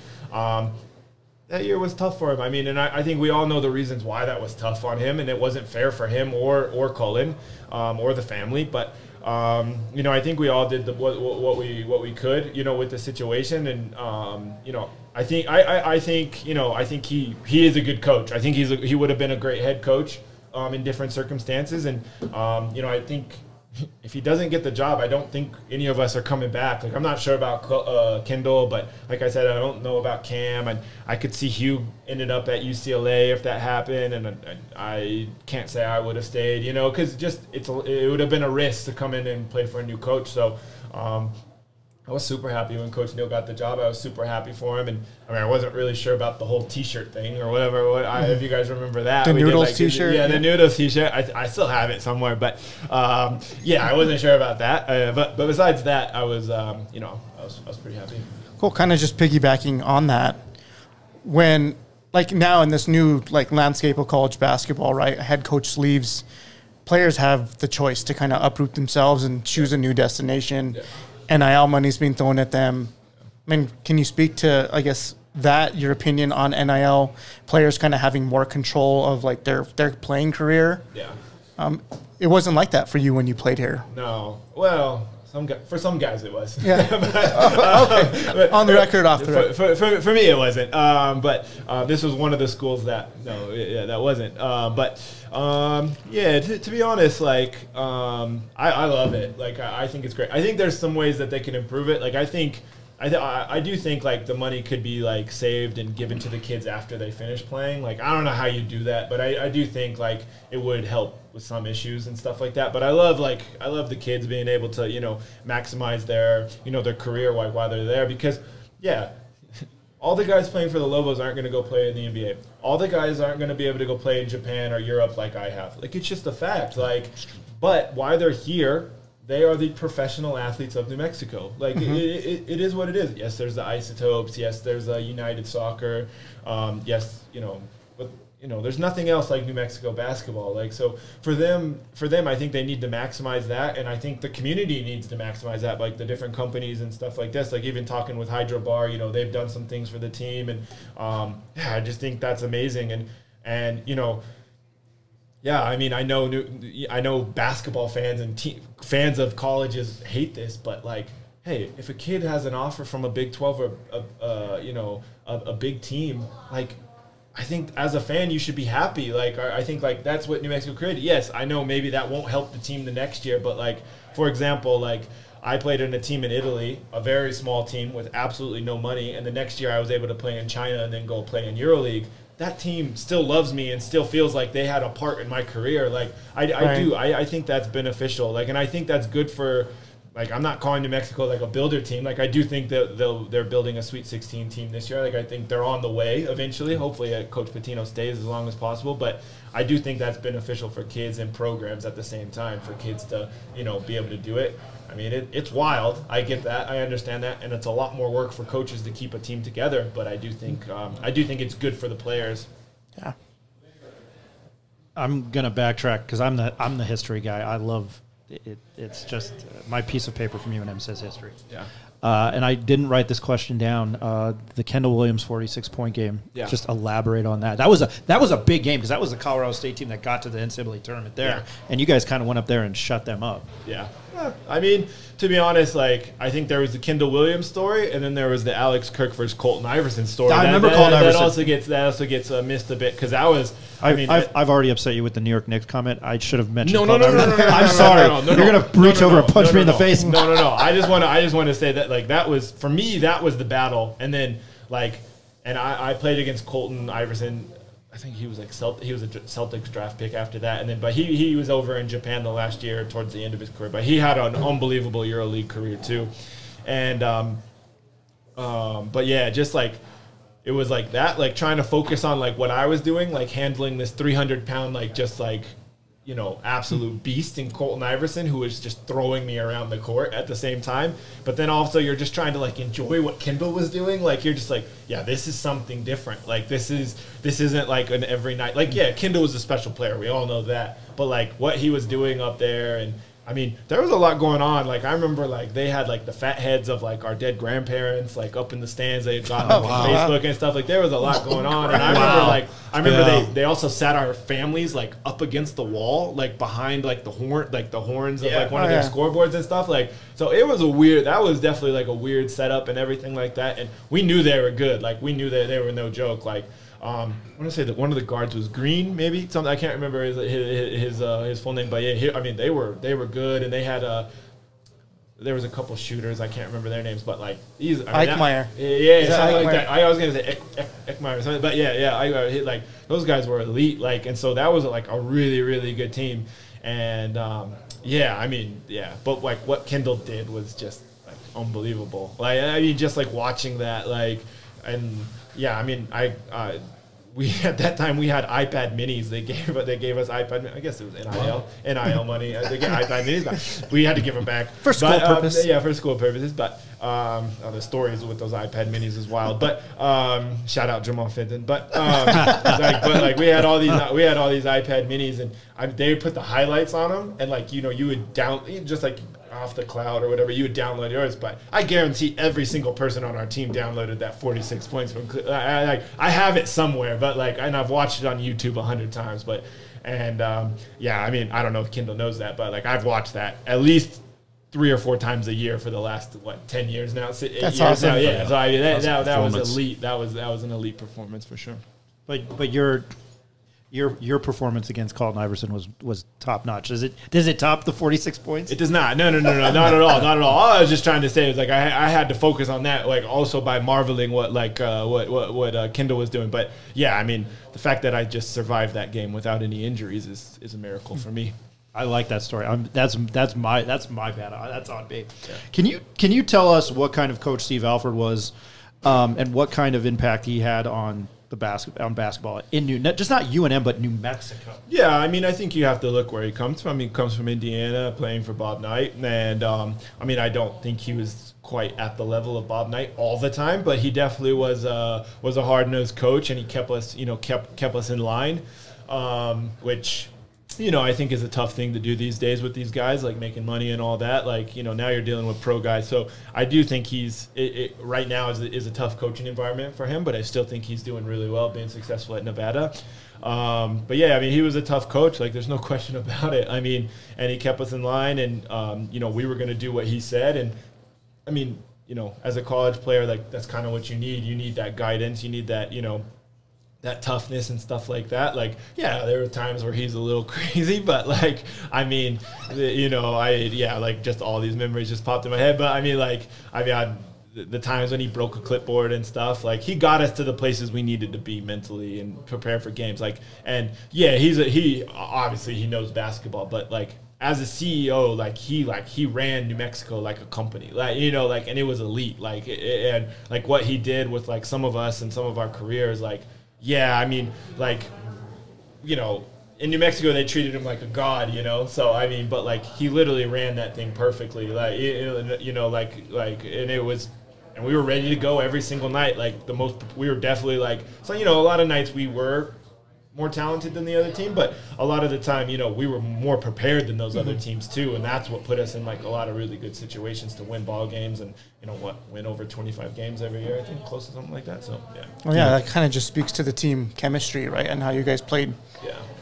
that year was tough for him. I mean, and I think we all know the reasons why that was tough on him, and it wasn't fair for him or Cullen or the family. But I think we all did what we could, with the situation. And I think he is a good coach. I think he would have been a great head coach in different circumstances. And I think if he doesn't get the job, I don't think any of us are coming back. Like, I'm not sure about Kendall, but like I said, I don't know about Cam. And I could see Hugh ended up at UCLA if that happened, and I can't say I would have stayed, because it would have been a risk to come in and play for a new coach. So I was super happy when Coach Neal got the job. I was super happy for him, and I wasn't really sure about the whole T-shirt thing or whatever. If you guys remember that, the Noodles T-shirt, the Noodles T-shirt. I still have it somewhere, but I wasn't sure about that. But besides that, I was pretty happy. Cool. Kind of just piggybacking on that, when now in this new landscape of college basketball, right? Head coach leaves, players have the choice to kind of uproot themselves and choose a new destination. Yeah. NIL money's being thrown at them. I mean, can you speak to, I guess, your opinion on NIL players kind of having more control of their playing career? Yeah. It wasn't like that for you when you played here. No. Well, for some guys it was. Yeah. Okay. On the record, off the record. For me it wasn't. But this was one of the schools that that wasn't. To be honest, I love it. I think it's great. I think there's some ways that they can improve it. I do think the money could be saved and given to the kids after they finish playing. I don't know how you do that, but I do think it would help with some issues and stuff like that. But I love the kids being able to maximize their their career while they're there, because all the guys playing for the Lobos aren't going to go play in the NBA. All the guys aren't going to be able to go play in Japan or Europe like I have. It's just a fact. But while they're here, they are the professional athletes of New Mexico. It is what it is. Yes, there's the Isotopes. Yes, there's United Soccer. Yes, but there's nothing else like New Mexico basketball. So for them, I think they need to maximize that, and I think the community needs to maximize that. The different companies and stuff like this. Even talking with HydroBar, they've done some things for the team, and I just think that's amazing. And I know basketball fans and fans of colleges hate this, but hey, if a kid has an offer from a Big 12 or a big team, I think as a fan you should be happy. I think that's what New Mexico created. Yes, I know maybe that won't help the team the next year, but for example, I played in a team in Italy, a very small team with absolutely no money, and the next year I was able to play in China and then go play in EuroLeague. That team still loves me and still feels like they had a part in my career. I think that's beneficial. And I think that's good for, I'm not calling New Mexico a builder team. I do think that they're building a Sweet 16 team this year. I think they're on the way eventually. Hopefully Coach Pitino stays as long as possible. But I do think that's beneficial for kids and programs at the same time, for kids to, be able to do it. It's wild. I get that. I understand that, and it's a lot more work for coaches to keep a team together. But I do think it's good for the players. Yeah. I'm gonna backtrack because I'm the history guy. I love it. It's just my piece of paper from UNM says history. Yeah. And I didn't write this question down. The Kendall Williams 46-point game. Yeah. Just elaborate on that. That was a big game because that was the Colorado State team that got to the NCAA tournament there, and you guys kind of went up there and shut them up. Yeah. To be honest, I think there was the Kendall Williams story, and then there was the Alex Kirk versus Colton Iverson story. I remember Colton Iverson. That also gets missed a bit because that was. I've already upset you with the New York Knicks comment. I should have mentioned. No. I'm sorry. You're gonna reach over and punch me in the face. No. I just want to say that that was for me. That was the battle, and then and I played against Colton Iverson. I think he was he was a Celtics draft pick after that, but he was over in Japan the last year towards the end of his career. But he had an unbelievable EuroLeague career too, and but yeah, just it was that, trying to focus on what I was doing, handling this 300-pound absolute beast in Colton Iverson, who was just throwing me around the court at the same time. But then also you're just trying to like enjoy what Kendall was doing. Like you're just like, yeah, this is something different. Like this isn't like an every night. Like, yeah, Kendall was a special player. We all know that. But like what he was doing up there, and I mean, there was a lot going on. Like I remember like they had like the fat heads of like our dead grandparents like up in the stands. They had gotten on Facebook and stuff. Like there was a lot going on. And I remember they also sat our families like up against the wall, like behind like the horns of like one of their scoreboards and stuff. Like so it was that was definitely like a weird setup and everything like that. And we knew they were good. Like we knew that they were no joke. Like I want to say that one of the guards was Green, maybe something. I can't remember his full name, but yeah, I mean they were good, and they had there was a couple shooters. I can't remember their names, but like these Eichmeyer, something like that. I was gonna say Eichmeyer or something, but I hit like those guys were elite, like, and so that was like a really really good team, and but like what Kendall did was just like unbelievable. Like I mean, just like watching that, like, and yeah, I mean we at that time we had iPad minis. They gave us iPad. I guess it was NIL money. They gave iPad minis, but we had to give them back for school purposes. Yeah, for school purposes. But the stories with those iPad minis is wild. But shout out Jamal Fenton. But we had all these iPad minis, and they would put the highlights on them, and like you would just like off the cloud or whatever, you would download yours. But I guarantee every single person on our team downloaded that 46 points from I have it somewhere, but like, and I've watched it on YouTube 100 times. But I mean, I don't know if Kendall knows that, but like I've watched that at least 3 or 4 times a year for the last 10 years now. That's awesome. Now. Yeah, so I mean that was elite. That was an elite performance for sure. But your performance against Colton Iverson was top notch. Does it top the 46 points? It does not. No, not at all, not at all. All I was just trying to say is like I had to focus on that, like also by marveling what Kendall was doing. But yeah, I mean the fact that I just survived that game without any injuries is a miracle for me. I like that story. That's my bad. That's on me. Yeah. Can you tell us what kind of coach Steve Alford was, and what kind of impact he had on basketball in just not UNM but New Mexico? Yeah, I mean I think you have to look where he comes from. He comes from Indiana, playing for Bob Knight, and I mean I don't think he was quite at the level of Bob Knight all the time, but he definitely was a hard-nosed coach, and he kept us kept us in line, which I think is a tough thing to do these days with these guys, like making money and all that. Like, now you're dealing with pro guys. So I do think right now is a tough coaching environment for him, but I still think he's doing really well, being successful at Nevada. But yeah, I mean, he was a tough coach. Like, there's no question about it. I mean, and he kept us in line, and, we were going to do what he said. And I mean, as a college player, like that's kind of what you need. You need that guidance. You need that, that toughness and stuff like that. Like, yeah, there were times where he's a little crazy, but like, I mean, like just all these memories just popped in my head. But I mean, the times when he broke a clipboard and stuff, like he got us to the places we needed to be mentally and prepare for games. Like, and yeah, he obviously he knows basketball, but like as a CEO, like he ran New Mexico like a company, like, and it was elite. Like, and like what he did with like some of us and some of our careers, like, yeah, I mean, like, in New Mexico, they treated him like a god, So, I mean, but, like, he literally ran that thing perfectly. Like, and it was, and we were ready to go every single night. Like, we were definitely, like, so, a lot of nights we were more talented than the other team, but a lot of the time, we were more prepared than those other teams too, and that's what put us in like a lot of really good situations to win ball games and win over 25 games every year, I think, close to something like that. So yeah. Well, yeah, that kind of just speaks to the team chemistry, right, and how you guys played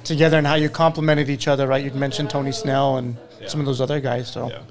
together and how you complemented each other, right? You'd mentioned Tony Snell and some of those other guys. So. Yeah.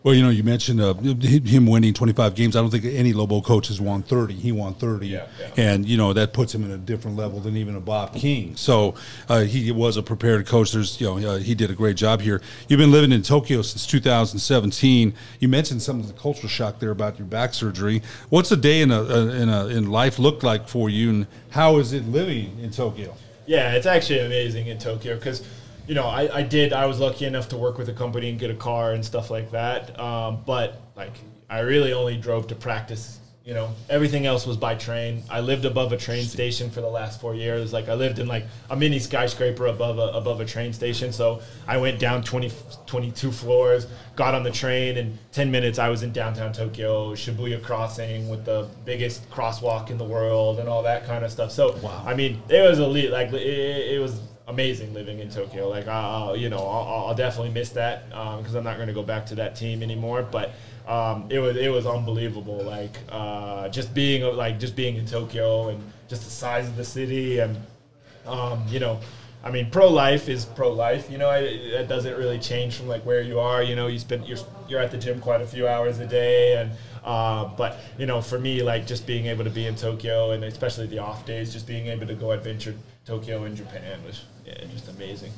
Well, you mentioned him winning 25 games. I don't think any Lobo coach has won 30. He won 30, and that puts him in a different level than even a Bob King. So he was a prepared coach. He did a great job here. You've been living in Tokyo since 2017. You mentioned some of the cultural shock there about your back surgery. What's a day in life look like for you, and how is it living in Tokyo? Yeah, it's actually amazing in Tokyo because. I was lucky enough to work with a company and get a car and stuff like that. But like, I really only drove to practice You know, everything else was by train. I lived above a train station for the last 4 years. Like I lived in like a mini skyscraper above a train station. So I went down 22 floors, got on the train, and 10 minutes I was in downtown Tokyo, Shibuya Crossing with the biggest crosswalk in the world and all that kind of stuff. So, I mean, it was elite. Like it was amazing living in Tokyo. Like, you know, I'll definitely miss that because I'm not going to go back to that team anymore. But it was unbelievable. Like just being in Tokyo and just the size of the city and you know, I mean, pro life is pro life. You know, it doesn't really change from like where you are. You know, you're at the gym quite a few hours a day and. But, you know, for me, like just being able to be in Tokyo and especially the off days, just being able to go adventure Tokyo and Japan was just amazing.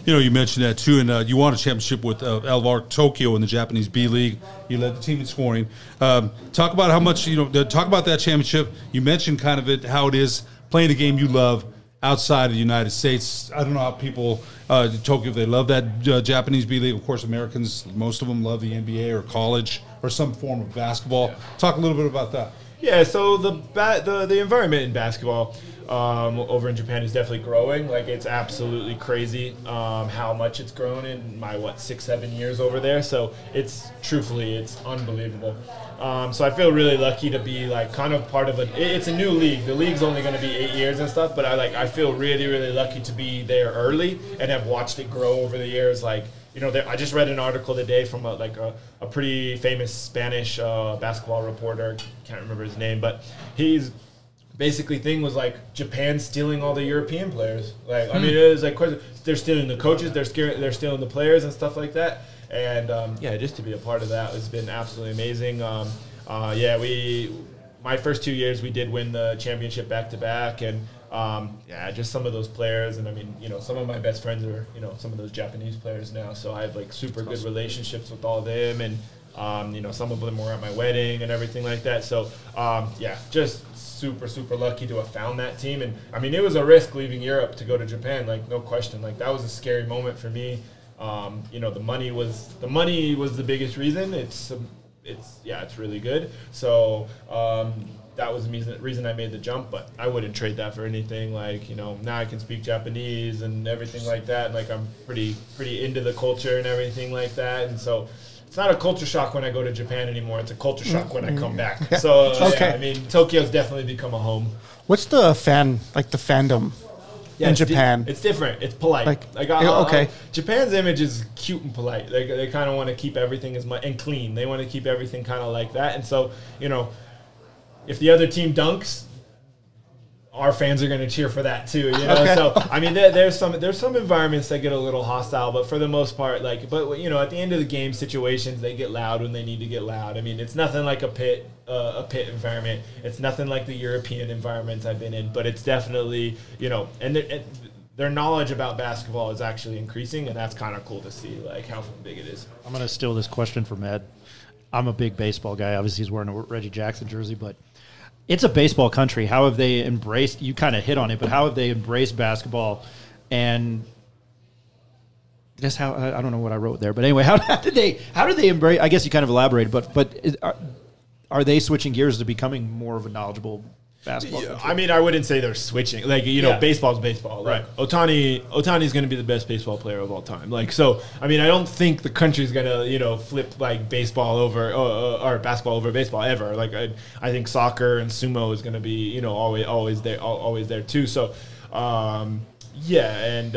You know, you mentioned that too, and you won a championship with Alvar Tokyo in the Japanese B League. You led the team in scoring. Talk about how much, you know, talk about that championship. You mentioned kind of how it is playing a game you love outside of the United States. I don't know how people in Tokyo, they love that Japanese B League. Of course, Americans, most of them love the NBA or college or some form of basketball. Talk a little bit about that. Yeah, so the environment in basketball over in Japan is definitely growing. Like it's absolutely crazy how much it's grown in my 6-7 years over there. So it's unbelievable. So I feel really lucky to be like kind of part of it's a new league. The league's only going to be 8 years and stuff, but I feel really, really lucky to be there early and have watched it grow over the years. Like, you know, I just read an article today from a pretty famous Spanish basketball reporter. Can't remember his name, but he's basically thing was like Japan stealing all the European players. Like, I mean, it was like they're stealing the coaches, they're stealing the players and stuff like that. And just to be a part of that has been absolutely amazing. My first 2 years we did win the championship back to back, and just some of those players, and I mean, you know, some of my best friends are, you know, some of those Japanese players now, so I have like super good relationships with all of them, and you know, some of them were at my wedding and everything like that. So just super lucky to have found that team. And I mean, it was a risk leaving Europe to go to Japan, like no question. Like that was a scary moment for me. You know, the money was the biggest reason. It's really good. So that was the reason I made the jump, but I wouldn't trade that for anything. Like, you know, now I can speak Japanese and everything like that. Like I'm pretty into the culture and everything like that. And so it's not a culture shock when I go to Japan anymore. It's a culture shock when I come back. Yeah. So Okay. I mean, Tokyo's definitely become a home. What's the fandom in Japan? It's different. It's polite. Okay. Japan's image is cute and polite. They kind of want to keep everything and clean. They want to keep everything kind of like that. And so, you know, if the other team dunks, our fans are going to cheer for that too. You know, Okay. So I mean, there's some environments that get a little hostile, but for the most part, you know, at the end of the game situations, they get loud when they need to get loud. I mean, it's nothing like a pit environment. It's nothing like the European environments I've been in, but it's definitely, you know, and their knowledge about basketball is actually increasing, and that's kind of cool to see, like how big it is. I'm going to steal this question from Ed. I'm a big baseball guy. Obviously, he's wearing a Reggie Jackson jersey, but it's a baseball country. How have they embraced, you kind of hit on it, but how have they embraced basketball? And just how, I don't know what I wrote there, but anyway, how did they embrace, I guess you kind of elaborated, but are they switching gears to becoming more of a knowledgeable basketball country? I mean, I wouldn't say they're switching. Like, you know, baseball's baseball. Like, right. Otani's going to be the best baseball player of all time. Like, so, I mean, I don't think the country's going to, you know, flip, like, baseball over or basketball over baseball ever. Like, I think soccer and sumo is going to be, you know, always there too. So, and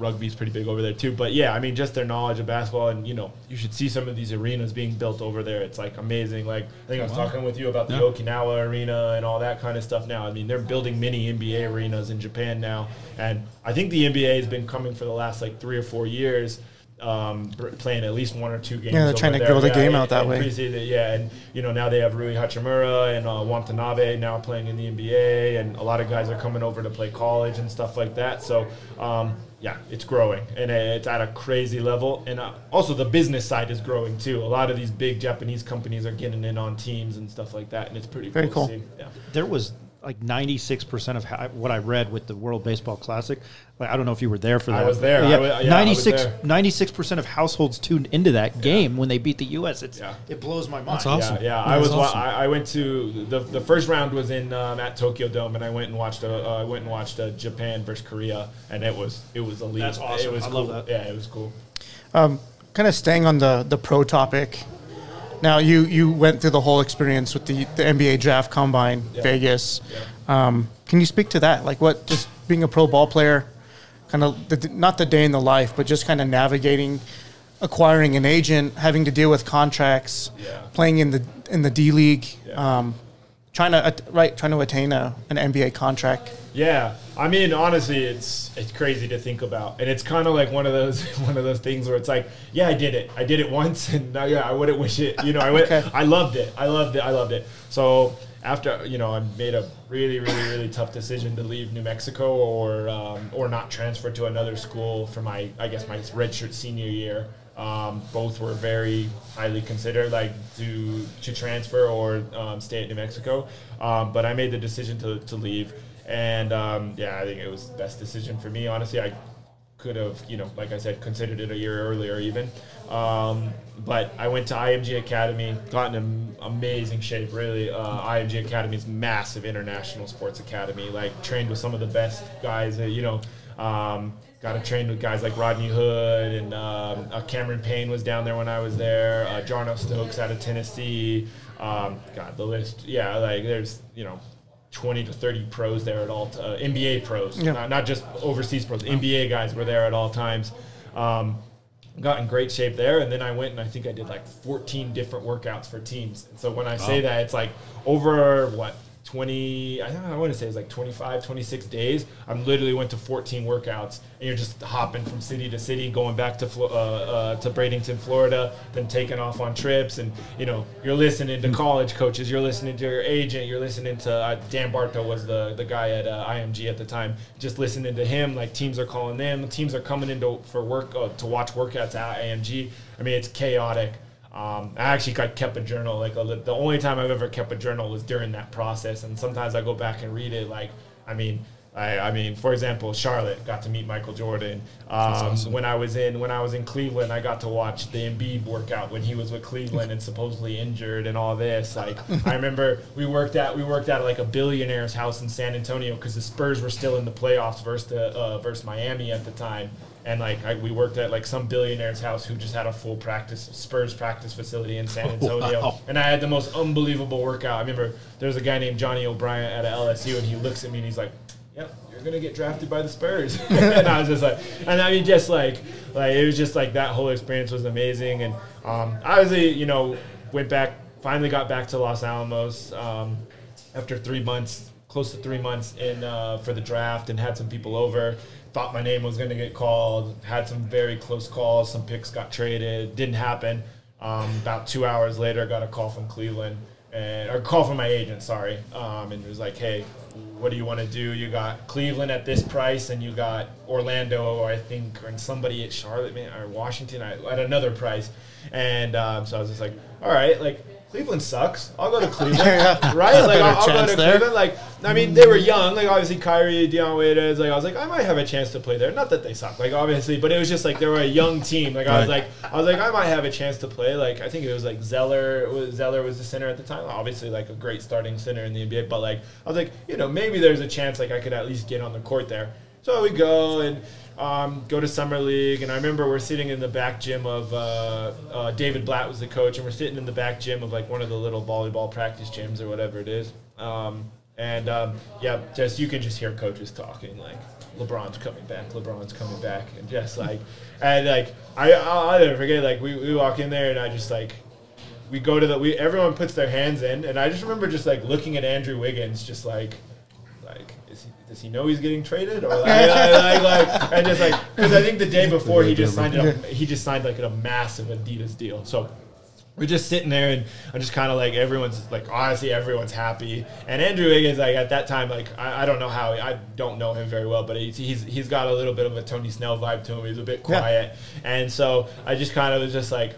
rugby's pretty big over there too. But yeah, I mean, just their knowledge of basketball, and you know, you should see some of these arenas being built over there. It's like amazing. Like I think I was talking with you about the Okinawa arena and all that kind of stuff now. I mean, they're building mini NBA arenas in Japan now, and I think the NBA has been coming for the last like 3 or 4 years. Playing at least 1 or 2 games. Yeah, they're trying to grow the game out that way. And you know, now they have Rui Hachimura and Watanabe now playing in the NBA, and a lot of guys are coming over to play college and stuff like that. So it's growing, and it's at a crazy level. And also the business side is growing too. A lot of these big Japanese companies are getting in on teams and stuff like that, and it's pretty Very cool. to see. Yeah. There was like 96% of what I read with the World Baseball Classic. Like, I don't know if you were there for that. I was there. Yeah, I was there. 96% of households tuned into that game when they beat the U.S. It blows my mind. That's awesome. Yeah. I went to the first round was in at Tokyo Dome, and I went and watched Japan versus Korea, and it was elite. That's awesome. It was I cool. love that. Yeah, it was cool. Kind of staying on the pro topic. Now you went through the whole experience with the NBA draft combine, Vegas. Yeah. Can you speak to that? Like, what, just being a pro ball player, kind of not the day in the life, but just kind of navigating, acquiring an agent, having to deal with contracts, playing in the D League, trying to attain an NBA contract. Yeah, I mean, honestly, it's crazy to think about, and it's kind of like one of those things where it's like, yeah, I did it once, and I wouldn't wish it. I loved it. So after I made a really, really, really tough decision to leave New Mexico or not transfer to another school for my redshirt senior year. Both were very highly considered, like to transfer or stay at New Mexico. But I made the decision to leave. And, I think it was the best decision for me. Honestly, I could have, like I said, considered it a year earlier even. But I went to IMG Academy, got in amazing shape, really. IMG Academy is massive international sports academy. Like, trained with some of the best guys, got to train with guys like Rodney Hood, and Cameron Payne was down there when I was there. Jarno Stokes out of Tennessee. The list. Yeah, like there's, 20 to 30 pros there at all, NBA pros, not just overseas pros. NBA guys were there at all times. Got in great shape there, and then I went and I think I did like 14 different workouts for teams. And so when I say that, it's like over 20, I want to say it's like 25, 26 days. I literally went to 14 workouts, and you're just hopping from city to city, going back to Bradenton, Florida, then taking off on trips. And, you're listening to college coaches, you're listening to your agent, you're listening to Dan Barto was the guy at IMG at the time, just listening to him. Like, teams are calling them, teams are coming in to watch workouts at IMG. I mean, it's chaotic. I actually kept a journal. Like, the only time I've ever kept a journal was during that process, and sometimes I go back and read it. Like, I mean, for example, Charlotte got to meet Michael Jordan. Awesome. When I was in Cleveland, I got to watch the Embiid workout when he was with Cleveland and supposedly injured and all this. Like, I remember we worked at like a billionaire's house in San Antonio because the Spurs were still in the playoffs versus Miami at the time. And we worked at like some billionaire's house who just had a full Spurs practice facility in San Antonio. Wow. And I had the most unbelievable workout. I remember there was a guy named Johnny O'Brien at LSU, and he looks at me and he's like, "Yep, you're gonna get drafted by the Spurs." And I was just like, and I mean, just like it was just like that whole experience was amazing. And obviously, went back, finally got back to Los Alamos after 3 months, close to 3 months in for the draft, and had some people over. Thought my name was going to get called, had some very close calls, some picks got traded, didn't happen. About 2 hours later, got a call from Cleveland, or a call from my agent, sorry, and it was like, hey, what do you want to do? You got Cleveland at this price, and you got Orlando, I think, or somebody at Charlotte, or Washington at another price. And so I was just like, all right, like, Cleveland sucks. I'll go to Cleveland, right? Like, I'll go to Cleveland. Like, I mean, they were young. Like, obviously, Kyrie, Deion Waiters. Like, I was like, I might have a chance to play there. Not that they suck, like, obviously, but it was just like they were a young team. Like, I was like, I might have a chance to play. Like, I think it was like Zeller was the center at the time. Obviously, like a great starting center in the NBA. But like, I was like, maybe there's a chance like I could at least get on the court there. So we go and go to Summer League, and I remember we're sitting in the back gym of David Blatt was the coach, and we're sitting in the back gym of like one of the little volleyball practice gyms or whatever it is. Just you can just hear coaches talking like LeBron's coming back, and just like, and like I'll never forget, like we walk in there and I just like we go to everyone puts their hands in, and I just remember just like looking at Andrew Wiggins just like does he know he's getting traded, or and just like, because I think the day before he just signed like a massive Adidas deal. So we're just sitting there, and I'm just kind of like, everyone's like, honestly, everyone's happy. And Andrew Wiggins, like at that time, like I don't know how, I don't know him very well, but he's got a little bit of a Tony Snell vibe to him. He's a bit quiet, and so I just kind of was just like,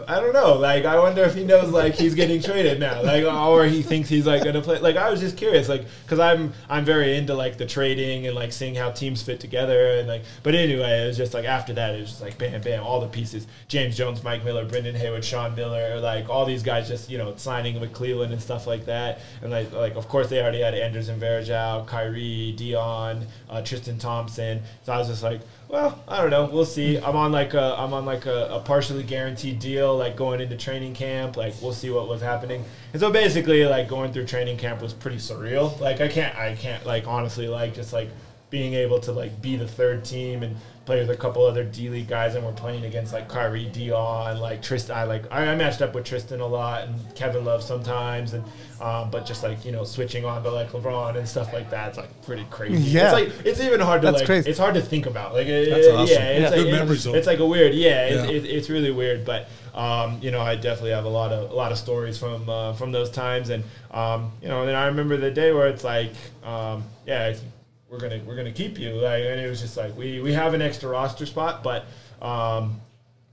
I don't know. Like, I wonder if he knows, like, he's getting traded now, like, or he thinks he's, like, gonna play. Like, I was just curious, like, because I'm very into, like, the trading and, like, seeing how teams fit together, and, like, but anyway, it was just like after that, it was just like bam, bam, all the pieces: James Jones, Mike Miller, Brendan Haywood, Sean Miller, like all these guys just signing with Cleveland and stuff like that, and like of course they already had Anderson Varejao, Kyrie, Dion, Tristan Thompson. So I was just like, well, I don't know. We'll see. I'm on like a partially guaranteed deal, like going into training camp. Like we'll see what was happening. And so basically, like going through training camp was pretty surreal. Like I can't like honestly like just like being able to like be the third team and play with a couple other D-League guys, and we're playing against like Kyrie, Dion, like Tristan. I matched up with Tristan a lot and Kevin Love sometimes, and but just like switching on to like LeBron and stuff like that, it's like pretty crazy. Yeah, it's even hard to crazy. It's hard to think about. Like that's awesome. Yeah, it's like, good memories. It's like a weird. It's really weird, but I definitely have a lot of stories from those times, and and I remember the day where it's like we're gonna keep you, like, and it was just like we have an extra roster spot, but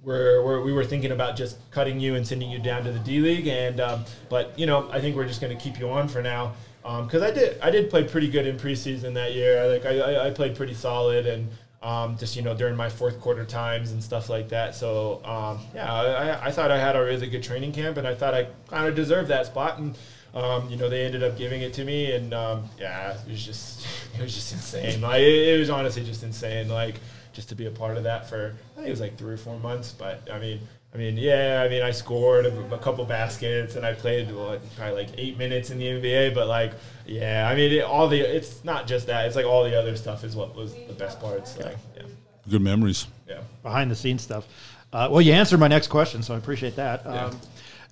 we were thinking about just cutting you and sending you down to the D League, and but I think we're just gonna keep you on for now, because I did play pretty good in preseason that year. I played pretty solid, and just during my fourth quarter times and stuff like that. So I thought I had a really good training camp, and I thought I kind of deserved that spot, and they ended up giving it to me, and it was just insane. Like it was honestly just insane. Like just to be a part of that for I think it was like 3 or 4 months. But I scored a couple baskets, and I played probably like 8 minutes in the NBA. But like it's not just that. It's like all the other stuff is what was the best parts. Like, Good memories. Yeah. Behind the scenes stuff. Well, you answered my next question, so I appreciate that.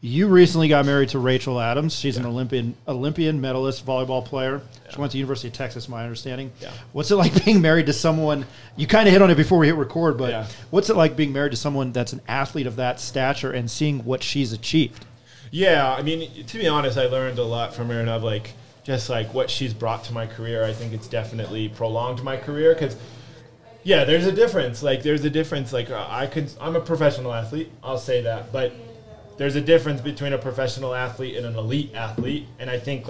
You recently got married to Rachel Adams. She's an Olympian medalist volleyball player. Yeah. She went to University of Texas, my understanding. Yeah. What's it like being married to someone? You kind of hit on it before we hit record, but what's it like being married to someone that's an athlete of that stature and seeing what she's achieved? Yeah, I mean, to be honest, I learned a lot from her, and I've just what she's brought to my career. I think it's definitely prolonged my career because. Yeah, there's a difference. I'm a professional athlete. I'll say that, but there's a difference between a professional athlete and an elite athlete, and I think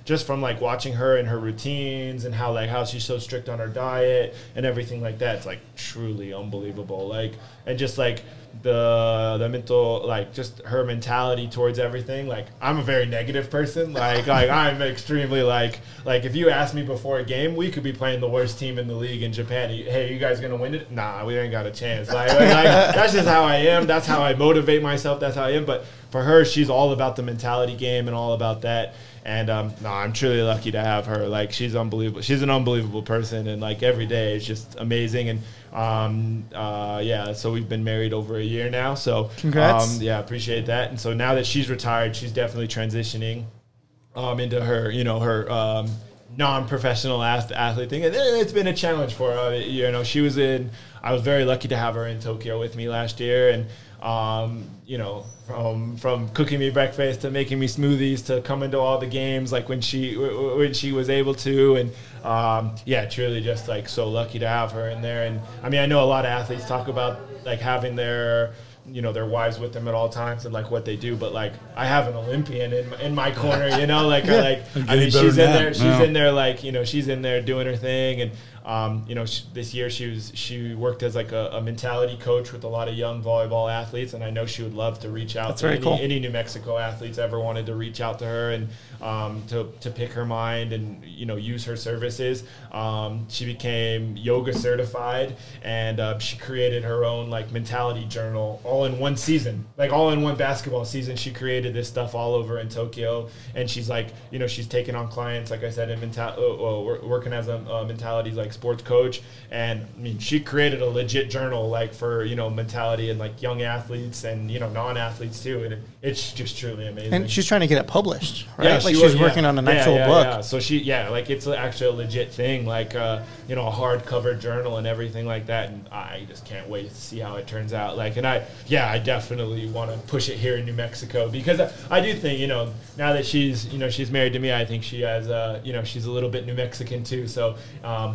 just from watching her and her routines and how she's so strict on her diet and everything like that, it's truly unbelievable. And just the mental, just her mentality towards everything. I'm a very negative person. I'm extremely if you asked me before a game, we could be playing the worst team in the league in Japan. Hey, you guys gonna win it? Nah, we ain't got a chance. That's just how I am. That's how I motivate myself. That's how I am. But for her, she's all about the mentality game and all about that. And I'm truly lucky to have her. She's unbelievable. She's an unbelievable person, and every day is just amazing. And so we've been married over a year now. So congrats. Appreciate that. And so now that she's retired, she's definitely transitioning into her, her non-professional athlete thing. And it's been a challenge for her. I was very lucky to have her in Tokyo with me last year, and from cooking me breakfast to making me smoothies to coming to all the games when she was able to, and truly just so lucky to have her in there. And I know a lot of athletes talk about having their their wives with them at all times and what they do, but I have an Olympian in my corner, she's in there she's in there doing her thing. And this year she worked as a mentality coach with a lot of young volleyball athletes, and I know she would love to reach out to any New Mexico athletes ever wanted to reach out to her and to pick her mind and use her services. She became yoga certified, and she created her own mentality journal all in one season, all in one basketball season. She created this stuff all over in Tokyo, and she's she's taking on clients, like I said, in working as a mentality sports coach. And she created a legit journal for mentality and young athletes and non-athletes too, and it's just truly amazing. And she's trying to get it published, right? Yeah, she's working on an actual book. Yeah. So it's actually a legit thing, a hardcover journal and everything like that. And I just can't wait to see how it turns out. I definitely want to push it here in New Mexico, because I do think now that she's married to me, I think she has she's a little bit New Mexican too. So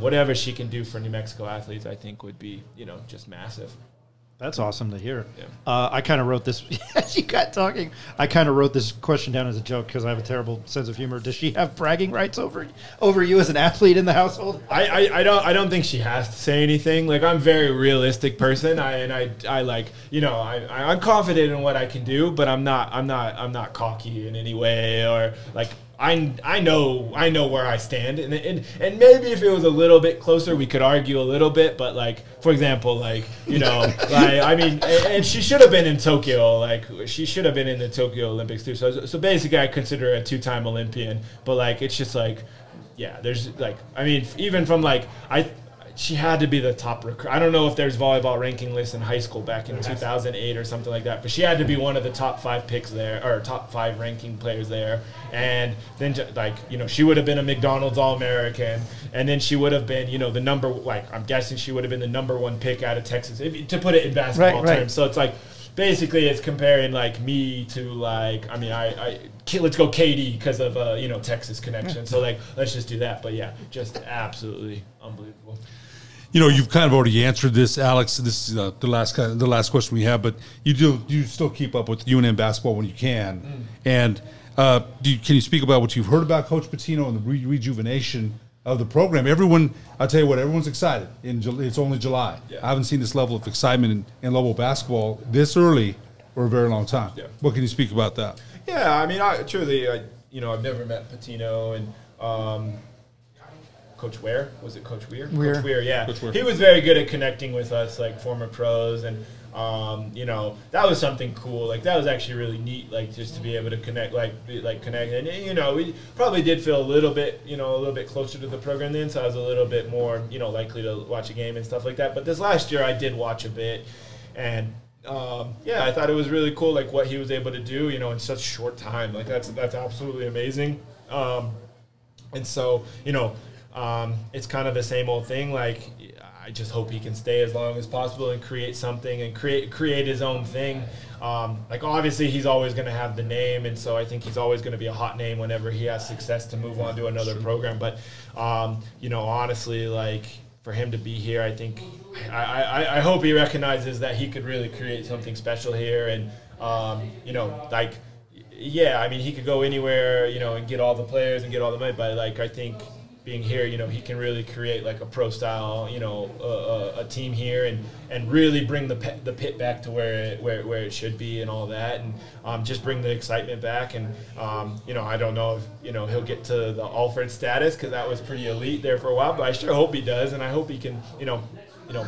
whatever she can do for New Mexico athletes, I think would be just massive. That's awesome to hear. Yeah. I kind of wrote this as you got talking. I kind of wrote this question down as a joke because I have a terrible sense of humor. Does she have bragging rights over you as an athlete in the household? I don't think she has to say anything. Like, I'm a very realistic person. I like, you know, I'm confident in what I can do, but I'm not cocky in any way, or like I know where I stand, and maybe if it was a little bit closer, we could argue a little bit. But like, for example, like, you know, like, I mean, and she should have been in Tokyo. Like, she should have been in the Tokyo Olympics too. So basically, I consider her a 2-time Olympian. But like, it's just like, yeah, there's like, I mean, even from like she had to be the top recruit. I don't know if there's volleyball ranking lists in high school back in 2008 or something like that, but she had to be one of the top 5 picks there, or top 5 ranking players there. And then, like, you know, she would have been a McDonald's All-American, and then she would have been, you know, the number, like, I'm guessing she would have been the number 1 pick out of Texas, to put it in basketball terms. So it's like, basically, it's comparing like me to, like, I mean, let's go KD because of you know, Texas connection. So like, let's just do that. But yeah, just absolutely unbelievable. You know, you've kind of already answered this, Alex. This is the last question we have. But you still keep up with UNM basketball when you can. And can you speak about what you've heard about Coach Pitino and the rejuvenation of the program? I'll tell you what, everyone's excited. It's only July. Yeah. I haven't seen this level of excitement in Lobo basketball this early for a very long time. Yeah. What can you speak about that? Yeah, I mean, truly, you know, I've never met Pitino, and Coach Ware, was it Coach Weir? Coach Weir, yeah. Coach Weir. He was very good at connecting with us, like, former pros, and you know, that was something cool. Like, that was actually really neat, like, just to be able to connect, connect. And, you know, we probably did feel a little bit closer to the program then, so I was a little bit more, you know, likely to watch a game and stuff like that. But this last year I did watch a bit, and yeah, I thought it was really cool, like, what he was able to do, you know, in such a short time. Like, that's absolutely amazing. And so, you know, it's kind of the same old thing. Like, I just hope he can stay as long as possible and create something and create his own thing. Like, obviously, he's always going to have the name, and so I think he's always going to be a hot name whenever he has success to move on to another program. But, you know, honestly, like, for him to be here, I think I hope he recognizes that he could really create something special here. And, you know, like, yeah, I mean, he could go anywhere, you know, and get all the players and get all the money, but, like, I think being here, you know, he can really create, like, a pro style, you know, a team here, and really bring the pit back to where it should be and all that, and just bring the excitement back. And you know, I don't know if, you know, he'll get to the Alford status, because that was pretty elite there for a while, but I sure hope he does, and I hope he can, you know,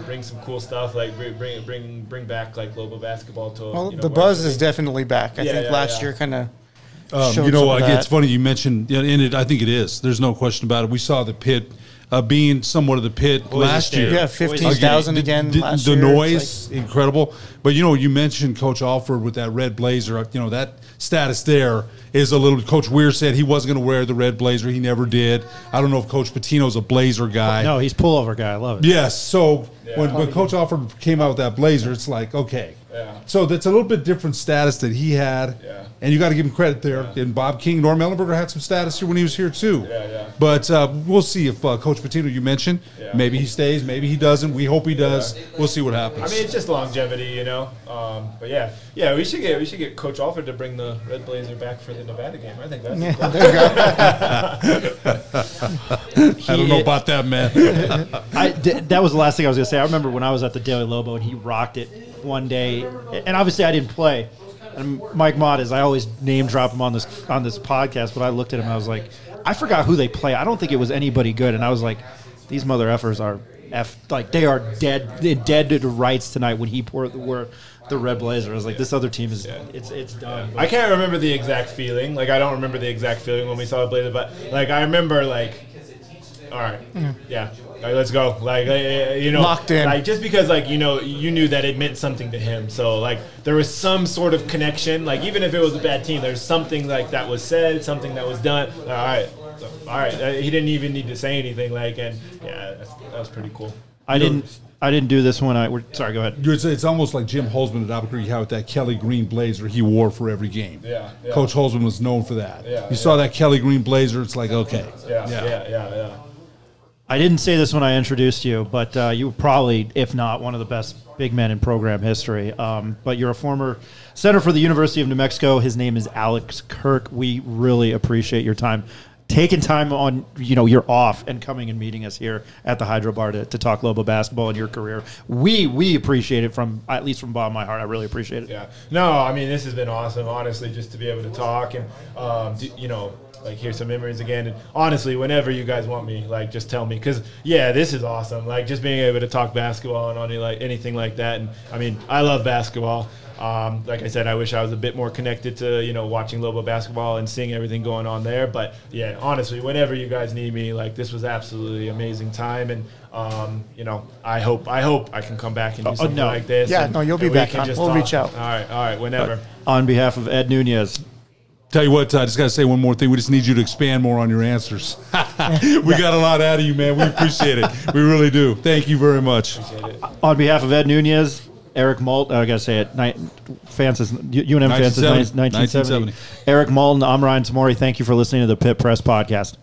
bring some cool stuff, like bring back, like, Lobo basketball to. Well, you know, the buzz is definitely back. I think last year kind of. You know, it's funny you mentioned, and I think it is. There's no question about it. We saw the pit being somewhat of the pit last year. Yeah, 15,000 again last year. The noise, like, incredible. But, you know, you mentioned Coach Alford with that red blazer. You know, that status there is a little – Coach Weir said he wasn't going to wear the red blazer. He never did. I don't know if Coach Pitino's a blazer guy. No, he's pullover guy. I love it. Yes. So when Coach Alford came out with that blazer, it's like, okay. Yeah. So that's a little bit different status that he had. Yeah. And you got to give him credit there. Yeah. And Bob King, Norm Ellenberger had some status here when he was here too. Yeah. But we'll see if Coach Pitino, you mentioned, maybe he stays, maybe he doesn't. We hope he does. We'll see what happens. I mean, it's just longevity, you know. But yeah, we should get Coach Alford to bring the red blazer back for the Nevada game. I think that's. I don't know about that, man. That was the last thing I was gonna say. I remember when I was at the Daily Lobo and he rocked it one day, and obviously I didn't play. And Mike Mott is, I always name drop him on this podcast, but I looked at him and I was like, I forgot who they play. I don't think it was anybody good. And I was like, these mother effers are like, they are dead to rights tonight when he wore the red blazer. I was like, this other team is it's done. I can't remember the exact feeling. Like, I don't remember the exact feeling when we saw the blazer, but like, I remember, like, all right, like, let's go. Like, you know, locked in. Like, just because, like, you know, you knew that it meant something to him. So, like, there was some sort of connection. Like, even if it was a bad team, there's something, like, that was said, something that was done. All right. He didn't even need to say anything. Like, and that was pretty cool. I didn't do this when sorry, go ahead. It's almost like Jim Holzman at Albuquerque had with that Kelly green blazer he wore for every game. Yeah. Coach Holzman was known for that. You saw that Kelly green blazer, it's like, okay. Yeah. I didn't say this when I introduced you, but you were probably, if not, one of the best big men in program history. But you're a former center for the University of New Mexico. His name is Alex Kirk. We really appreciate your time. Taking time on, you're off and coming and meeting us here at the HydroBar to talk Lobo basketball and your career. We appreciate it at least from the bottom of my heart. I really appreciate it. Yeah. No, I mean, this has been awesome, honestly, just to be able to talk and, like hear some memories again. And honestly, whenever you guys want me, like just tell me, because this is awesome. Like just being able to talk basketball and anything like that. And I mean, I love basketball. Like I said, I wish I was a bit more connected to watching Lobo basketball and seeing everything going on there. But yeah, honestly, whenever you guys need me, like this was absolutely amazing time. And I hope I can come back and do something like this. Yeah, you'll be back. We'll reach out. All right, whenever. On behalf of Ed Nunez. Tell you what, I just got to say one more thing. We just need you to expand more on your answers. We got a lot out of you, man. We appreciate it. We really do. Thank you very much. On behalf of Ed Nunez, Erik Moulton, I got to say it, UNM fans since 1970. Erik Moulton, I'm Ryan Tomari. Thank you for listening to the Pit Press Podcast.